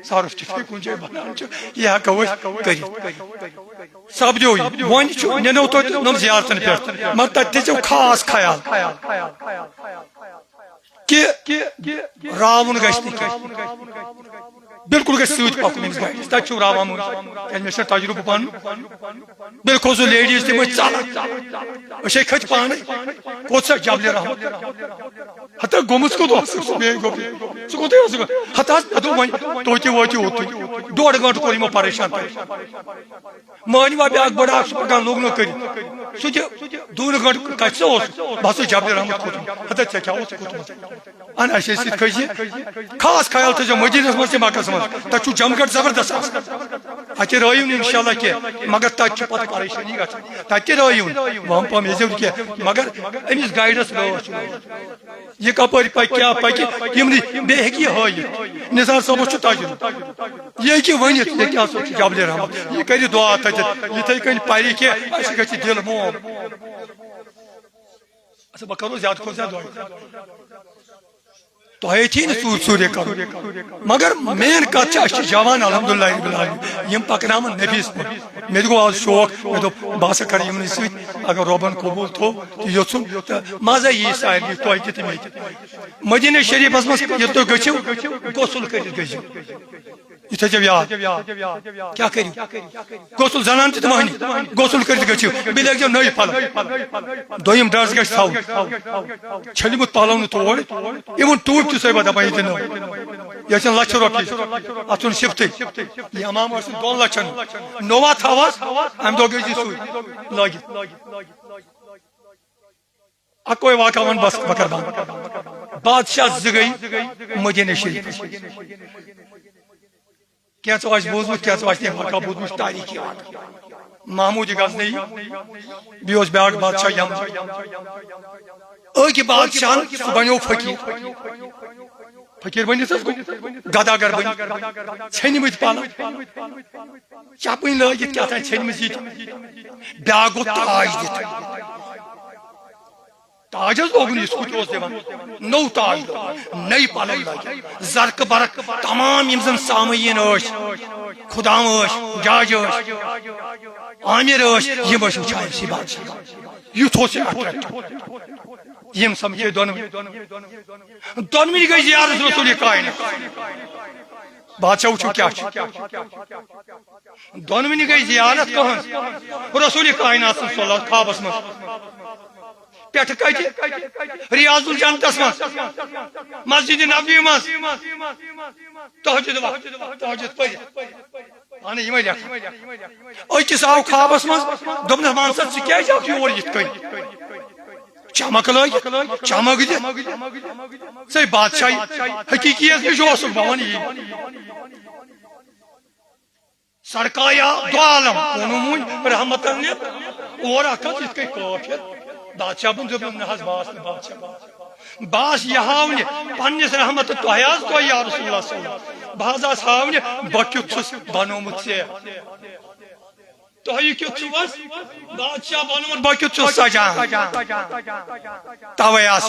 سرف تہِ پیٚیہِ کُنہِ جایہِ بنان چھُ یہِ ہٮ۪کو أسۍ کٔرِتھ سپدیو یہِ وۄنۍ چھُ نِنو توتہِ نوٚم زیارتن پٮ۪ٹھ مگر تتہِ تھٲیزیو خاص خیال کہِ راوُن گژھِ نہٕ کینٛہہ بالکل گژھِ سۭتۍ پکُن أمِس گاڑِ تتہِ چھُ راوان کیٛازِ مےٚ چھُ تجرُبہٕ پنُن بیٚیہِ کھوٚت سُہ لیڈیٖز تِم ٲسۍ ژلان أسۍ کھٔتۍ پانے کوٚت سا جبلہِ رحمت ہتا گوٚمُت کوٚت اوسُکھ سُہ بیٚیہِ گوٚو ژٕ کوٚتُے اوسُکھ ہتا مےٚ دوٚپ وۄنۍ تُہۍ تہِ وٲتِو اوٚتُے 1.5 گنٛٹہٕ کوٚر یِمو پریشان مٲنِوا بیٛاکھ بٔڑ اکھ چھُ پکان لوٚگ نہٕ کٔرِتھ سُہ تہِ 2 گنٛٹہٕ کتہِ سا اوسُکھ بہٕ ہسا جبلہِ رحمت کھوٚتُم ہتا ژےٚ کیٛاہ اوس کھوٚتمُت اَن اَسہِ ٲسۍ سۭتۍ کھٔسۍ خاص خیال تھٲیزیو مدیٖنس منٛز تہِ مکس منٛز تک جمگٹ زبردست اتہ رٲیِو انشاءاللہ کی مگر تک پتہ پریشانی گژھان تتہِ رٲیِو وہم پہم یزیو کی مگر امس گایڈس لٲش یہ کپٲرۍ پکہِ کیاہ پکہِ یم بیٚیہِ ہیٚکہِ یہِ ہٲیِتھ نثار صٲبس چھُ تجربہٕ یہ ہیٚکہِ ؤنِتھ یہ کیاہ سا چھُ جبلِ رحمت یہ کرِ دعا تتہِ یِتھے کٔنۍ پرِ کہِ اسہِ گژھِ دل موم اچھا بہٕ کرو زیادٕ کھۄتہٕ زیادٕ دعا تۄہے تھی نہٕ ژوٗرِ ژوٗرِ کرُن مگر مین کتھ چھِ أسۍ چھِ جوان الحمدللہ رب العالمین یم پکناون نبیس پٮ۪ٹھ مےٚ تہِ گوٚو آز شوق مےٚ دوٚپ بہٕ ہسا کرٕ یِمنٕے سۭتۍ اگر رۄبن قبوٗل تھوٚو تہٕ یوٚژھُن تہٕ مزے یی سارنٕے تۄہہِ تہِ تہٕ مےٚ تہِ مدیٖنہ شریٖفس منٛز ییٚلہِ تُہۍ گٔژھِو غسل کٔرِتھ گٔژھِو یہ تھٲیزیو یاد کیا کٔرِو غسل زنان تہِ تہٕ مٔہنی غسل کٔرِتھ گٔژھِو بیٚیہِ لٲگزیو نٔے پلو دوٚیِم ڈرس گژھِ تھاوُن چھٔلمُت پلو نہٕ تور اِوٕن ٹوٗپۍ تہِ سۄے دپان ییٚتہِ نٔو یہِ ٲسِن لچھِ رۄپیہِ اتھ چھُنہٕ شِفتٕے یہِ امام ٲسِن 2 لچھن نوٚوا تھاوہس امہِ دۄہ گٔژھۍ سُے لٲگِتھ اکوے واقعہ ون بس بہٕ کرٕ بنٛد بادشاہ 2 گٔے مدیٖنہ شریٖفس کینٛژھو آسہِ بوٗزمُت کینٛژھو آسہِ نہٕ واقعہ بوٗزمُت تاریٖخی واقعہ محموٗد غزنوی بیٚیہِ اوس بیٛاکھ بادشاہ یمن أکۍ بادشاہن سُہ بنیو فقیٖر بٔنِتھ حظ گوٚو گداگر بٔنِتھ ژھیٚنمٕتۍ پلو چپٕنۍ لٲگِتھ کیٛاہ تام ژھیٚنمٕژ یِتہِ بیٛاکھ گوٚو تاج دِتھ تاج حظ لوگُن یُس کُتھ اوس دِوان نوٚو تاج نٔے پلو لٲگِتھ زرقہٕ برق تمام یِم زن سامعیٖن ٲسۍ خُدام ٲسۍ جاج ٲسۍ عامر ٲسۍ یِم ٲسۍ وٕچھان أمسٕے بادشاہ یُتھ اوس یہِ اٹریکٹ یم سمجھے دۄنوٕنی گٔے زیارت رسول کائنات بادشاہ وٕچھو کیٛاہ چھُ دۄنوٕنی گٔے زیارت کٕہٕنٛز رسول کائنات صلی اللہ خوابس منٛز پٮ۪ٹھٕ کتہِ ریاض الجنتس منٛز مسجد نبوی منٛز تہجد پٔرِتھ اہن یِمے لیکھان أکِس آو خوابس منٛز دوٚپنس مان سا ژٕ کیٛازِ آکھ یور یِتھ کٔنۍ چمک لٲگِتھ چمک دِتھ ژے بادشاہی حقیٖقیت نِش اوسُکھ بہٕ ونہٕ یی سڑکایا دو عالم اونمُن رحمتن اور اکھ حظ یِتھ کٔنۍ کٲفِر بادشاہ بن دوٚپُن نہ حظ بہٕ آس نہٕ بادشاہ بہٕ یہِ ہاونہِ پننِس رحمتہٕ تۄہہِ حظ تۄہہِ یا رسول اللہ صلی اللہ علیہ وسلم بہٕ حظ آس ہاونہِ بہٕ کیُتھ چھُس بنومُت ژےٚ تۄہہِ کیُتھ چھُو حظ بادشاہ بنومُت بہٕ کیُتھ چھُس سجان توے آس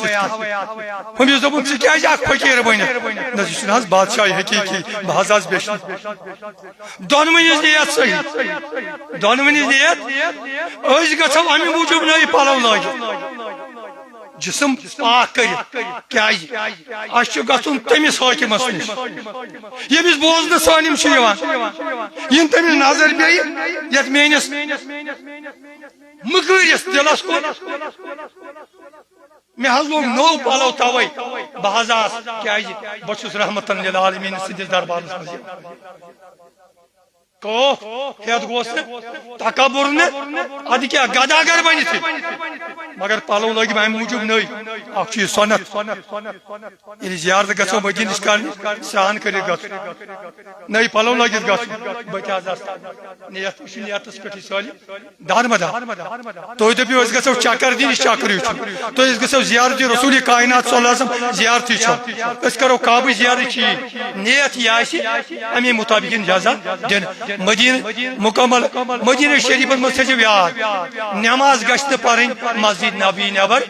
ہُمِس دوٚپُن ژٕ کیٛازِ اکھ فقیٖر بٔنِتھ نہ یہِ چھُنہٕ حظ بادشاہی حقیٖقی بہٕ حظ آس بیٚچھِ دۄنوٕنِس نیت صحیح دۄنوٕنِس نیت أسۍ گژھو امہِ موٗجوٗب نٔے پلو لٲگِتھ جسم پاک کٔرِتھ کیٛازِ اَسہِ چھُ گژھُن تٔمِس حٲکِمس نِش ییٚمِس بوزنہٕ سٲلِم چھِ یِوان یِنہٕ تٔمِس نظر پیٚیہِ یتھ میٲنِس مٔکۭرِس دِلس کُن مےٚ حظ لوگ نوٚو پلو توے بہٕ حظ آس کیٛازِ بہٕ چھُس رحمتن للعالمیٖن سٕنٛدِس دربارس منٛز کوف ہیٚتھ گوٚژھ نہٕ تکبر نہٕ ادٕ کیٛاہ گداگر بٔنِتھٕے مگر پلو لٲگۍ امہِ موٗجوٗب نٔے اکھ چھُ یہِ سۄنت ییٚلہِ زیارت گژھو مدیٖنٕچ کرنہِ سرٛان کٔرِتھ گژھُن نٔے پلو لٲگِتھ گژھُن بہٕ تہِ حظ آسہٕ نیت وٕچھُن نیتس پٮ۪ٹھٕے سٲلِم دارمدار تُہۍ دٔپِو أسۍ گژھو چکر دِنہِ چکرٕے چھُ تُہۍ أسۍ گژھو زیارتہِ رسول کائنات صلی اللہ علیہ وسلم زیارتٕے چھُ أسۍ کرو کعبٕچ زیارت چھِ یی نیت یہِ آسہِ امی مطابق یِن جزا دِنہٕ مدیٖنہ مکمل مدیٖنہ شریٖفس منٛز تھٲیزیو یاد نٮ۪ماز گژھِ نہٕ پرٕنۍ مسجد نبوی نٮ۪بر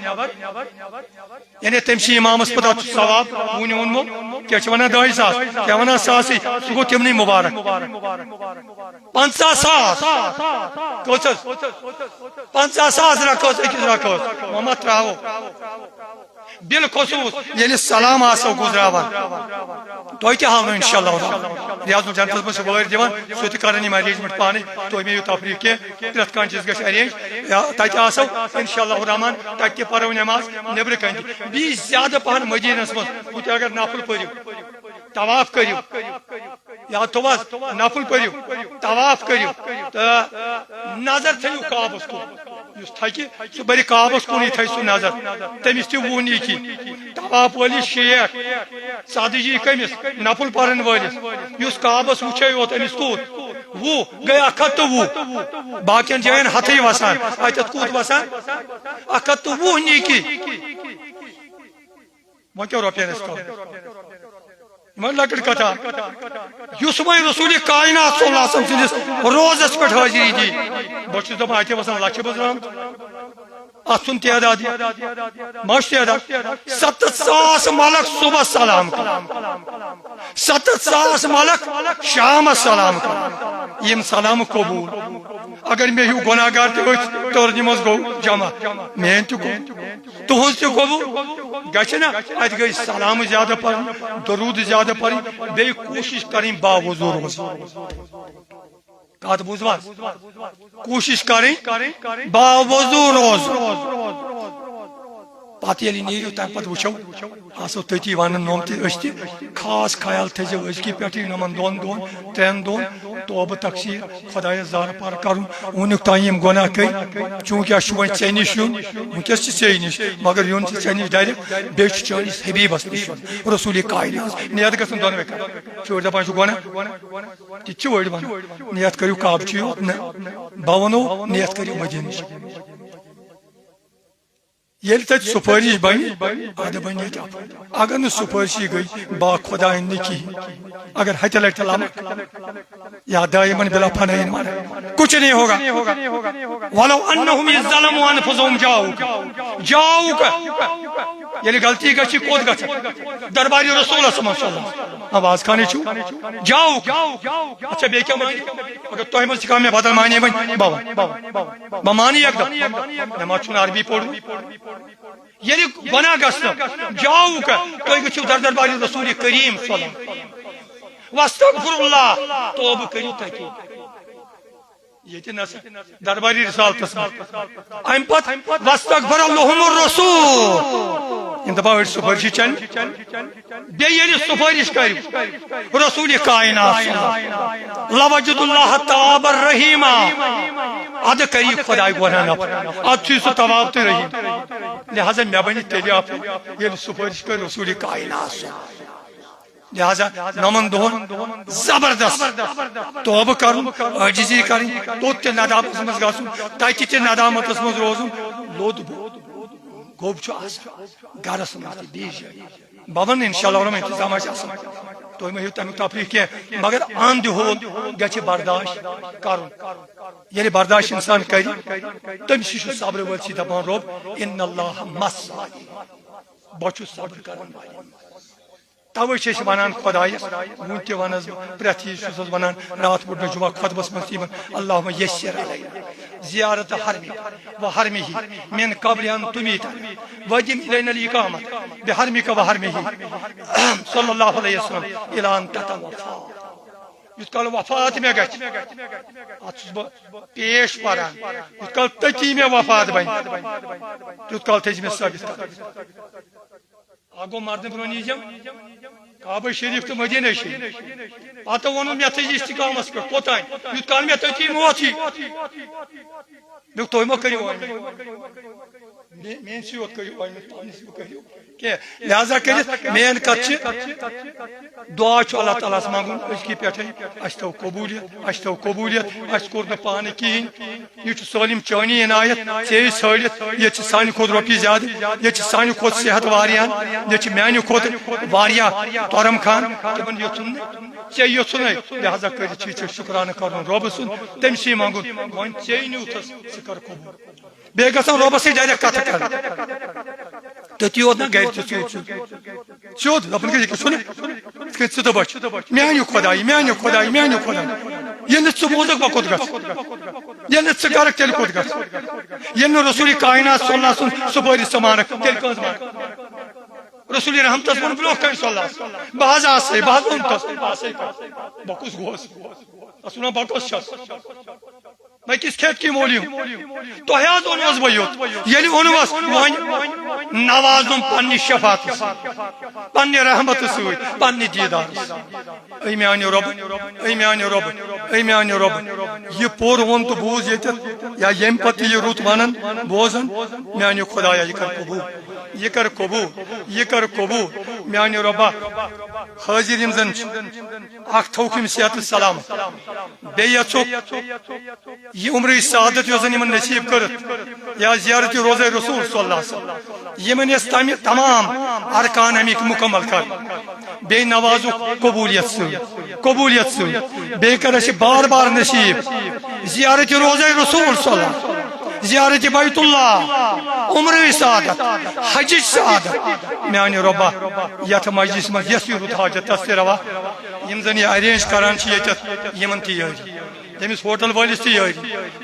یعنی تٔمۍ سٕے امامس پتہٕ اتھ چھُ ثواب وُنہِ ووٚنمُت کیٛاہ چھِ ونان 2 ساس کیٛاہ ونان ساسٕے سُہ گوٚو تِمنٕے مُبارک 50,000 کٔژ حظ 50,000 رکٲژ أکِس رکٲژ وۄنۍ تراوو بِل خصوٗص ییٚلہِ سلام آسو گُزراوان تۄہہِ تہِ ہاونو انشاءاللہ ریاض الجنتس منٛز چھِ وٲرۍ دِوان سُہ تہِ کرن یِم ارینجمنٹ پانے تُہۍ مےٚ یِیِو تفریٖح کینٛہہ پرٛٮ۪تھ کانٛہہ چیٖز گژھِ ارینج تتہِ آسو انشاءاللہ الرحمان تتہِ تہِ پرو نٮ۪ماز نیٚبرٕ کنہِ تہِ بیٚیہِ زیادٕ پہن مدیٖنس منٛز ہُتہِ اگر نفل پٔرِو طواف کٔرِو یاد تھوٚو حظ نفل پٔرِو طواف کٔرِو تہٕ نظر تھٲیِو کعبس کُن یُس تھکہِ سُہ بَرِ کعبس کُنٕے تھٲیہِ سُہ نظر تٔمِس تہِ ووٚن یہِ کہِ طواف وٲلِس شیخ سعدی جی کمس نفل پرن ولس یس کعبس وچھے یوت امس کوت وہ گئی 120 باقین جائن ہتھے وسان اتت کوت وسان 120 نیکی وہ کیا روپین اس کا من لکڑ کتا یس وی رسول کائنات صلی اللہ علیہ وسلم سندس روزس پہ حاضری دی بچ دپان اتہ وسان لچھ بزرام اتن تعداد مش تعداد 7,000 ملک صبح سلام 7,000 ملک شام سلام یم سلام قبول اگر میں ہیو گناہ گار تہ تور نماز گو جمع میں تہ گو تہذ تہ قبول گچھ نا ات گئی سلام زیادہ پڑھ درود زیادہ پڑھ بے کوشش کریں باوضو روز کات بوزوا کوشش کریں باوضو روز پتہ یلی نیرو تم پتہ وچھو آسو تتی ون نوم تہ اس تہ خاص خیال تھزو ازکی پٹی نمن دون دون ترین دون توبہ تقصیر خدای زار پار کرن اونک تایم گناہ کر چونکہ اش وۄنۍ ژے نش یون ونکس چھ ژے نش مگر یون چھ ژے نش ڈائریکٹ بیٚیہِ چھُ چٲنِس حبیبس نش رسول کائنات نیت گژھن دۄنوے چور دپان چھُ گناہ تہِ چھِ وٲڑۍ ونان نیت کٔرِو کعبچی یوت نہ بہٕ ونو نیت کٔرِو مدینٕچ یل تت سفارش بن اد بن اگر ن سفارشی گئی با خدا نکی اگر ہتھ لٹ لام یا دائما بلا فنائن کچھ نہیں ہوگا ولو انہم ظلموا انفسهم جاؤک یعنی غلطی گچھ کوت گچھ درباری رسول صلی اللہ علیہ وسلم آواز کھانے چھو جاؤک اچھا بے کیا مانی اگر تو ہم سکھا میں بدل مانی بن بابا مانی ایک دم نماز چھن عربی پڑھو یعنی گناہ گژھن جاؤک تُہۍ گٔژھِو درباری رسول کریم صلی اللہ علیہ وسلم واستغفر اللہ توبہ کٔرِو تَتہِ یہ درباری رسالتس ام پت واستغفر لهم الرسول ان دپا سفارشی چل بیل سفارش کر رسول کائنات لوجد اللہ تواب الرحیم اد کری خدای گناہ نفر اد چھ سہ تواب تو رحیم لہذا مے بنی تیلی آپ یہ سفارش کر رسول کائنات لہذا نمن دہن زبردست توبہ کرن عاجزی کرن توت ندامت مز گژھن تتہ تہ ندامت مز روزن لود گوب چھ آسان گرس مز بیس جائے بون انشاءاللہ رحم انتظام آسان تھی مہیو تمیک تفریح کی مگر اند ہون گھِ برداشت کرن یعنی برداشت انسان کر تم سی صبر ول سی دپان رب ان اللہ مس بہ صبر کرن توے چھ ونان خدایس ون تہ ونس پرٛٮ۪تھ چیز چھُس ونان رات پوٚر مےٚ جمعہ خطبس منٛز تہِ اللہُمہ یسر علینا زیارت حرمک و حرمہ من قبل ان تمیت ودم الینا الاقامت بحرمک و حرمہ صلی اللہ علیہ وسلم الی ان تتوفا یت کال وفات مے گژھِ ات چھُس بہٕ پیش پران یت کال تتی مے وفات بنہِ تیُت کال تھٲیزِ مےٚ ثٲبت آگو مردن برو نیجم کعبہ شریف تو مدینہ شریف پتہ ون مے تھز استقامت پہ کوتان یت کال مے تتی موتی تھی ما کرو مین سیوت کرو کرو کہ لہذا کرت مین کت دعا اللہ تعالیٰ منگن ازکی پہ اس تو قبولیت اس کور نا پانے کہین یہ سالم چانی عنایت ژے ژھٲڑِتھ یہ سانہ کھوت رۄپیہِ زیادٕ یہ سانہ کھوت صحت واریاہن یہ میانہ کھوت واریاہ تورم خان تمن یوژھُن ژے یوژھُنے لہذا کٔرِتھ چھُے ژےٚ شُکرانہٕ کرُن رۄبہٕ سُنٛد تٔمسٕے منگُن وۄنۍ ژے نیوٗتھس ژٕ کر قبوٗل بیٚیہِ گژھن رۄبس سۭتۍ ڈایریکٹ کتھ کرٕنۍ تتی یوت نا گھر سیود دپن کہ چھُنہ ژٕ دپکھ میانہِ خۄدایہِ میانہِ خۄدایہِ میانہِ خۄدایہِ ییٚلہِ نہٕ ژٕ بوزکھ بہٕ کوٚت گژھٕ ییٚلہِ نہٕ ژٕ کرکھ تیٚلہِ کوٚت گژھٕ ییٚلہِ نہٕ رسول کائنات صلی اللہ علیہ وسلم سفارش ژٕ مانکھ تیٚلہِ کٔہٕنٛز مانکھ رسول رحمتس ووٚن برونٛہہ کنہِ صلی اللہ علیہ وسلم بہٕ حظ آسے بہٕ حظ ووٚنتس بہٕ آسے بہٕ کُس گوس تس ونان بہٕ کُس چھس میں کس کھیت کی مولی ہوں تو حیات اونوز بیوت یعنی اونوز نوازم پنی شفاعت پنی رحمت سوئی پنی دیدار اے میانی رب اے میانی رب اے میانی رب یہ پور ون تو بوز یہ یا یم پتی یہ روت مانن بوزن میانی خدایا یہ کر قبول یہ کر قبول یہ کر قبول میانی ربا حاضر یمزن اخ توکم صحت السلام بیچو یہ عمر سعادت یوزن یمن نصیب کرت یا زیارت روزہ رسول صلی اللہ علیہ وسلم یمن استعمی تمام ارکان امیک مکمل کر بے نوازو قبولیت سو بے کرش بار بار نصیب زیارت روزہ رسول صلی اللہ علیہ وسلم زیارت بیت اللہ عمر سعادت حج سعادت میانی ربا یت مجلس من یسیر حاجت تس روا یم زن یہ ارینج کران یمن تی یاری تمس ہوٹل والس تی یاری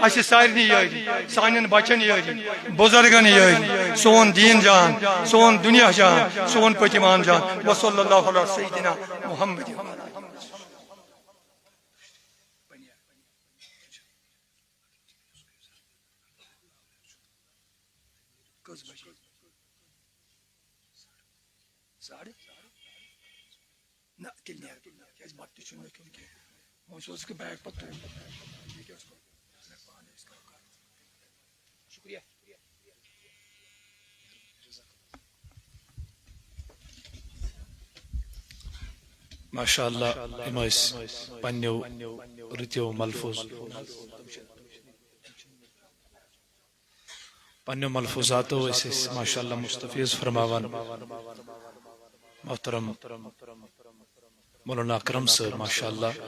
اس سارنی یاری سانن بچن یاری بزرگن یاری سون دین جان سون دنیا جان سون پتیمان جان وصلی اللہ علیہ سیدنا محمد ماشاء اللہ پنیو رتیو ملفوظ پنیو ملفوظاتو ماشاء اللہ مستفیض فرماوان محترم مولانا اکرم صاحب ماشاء اللہ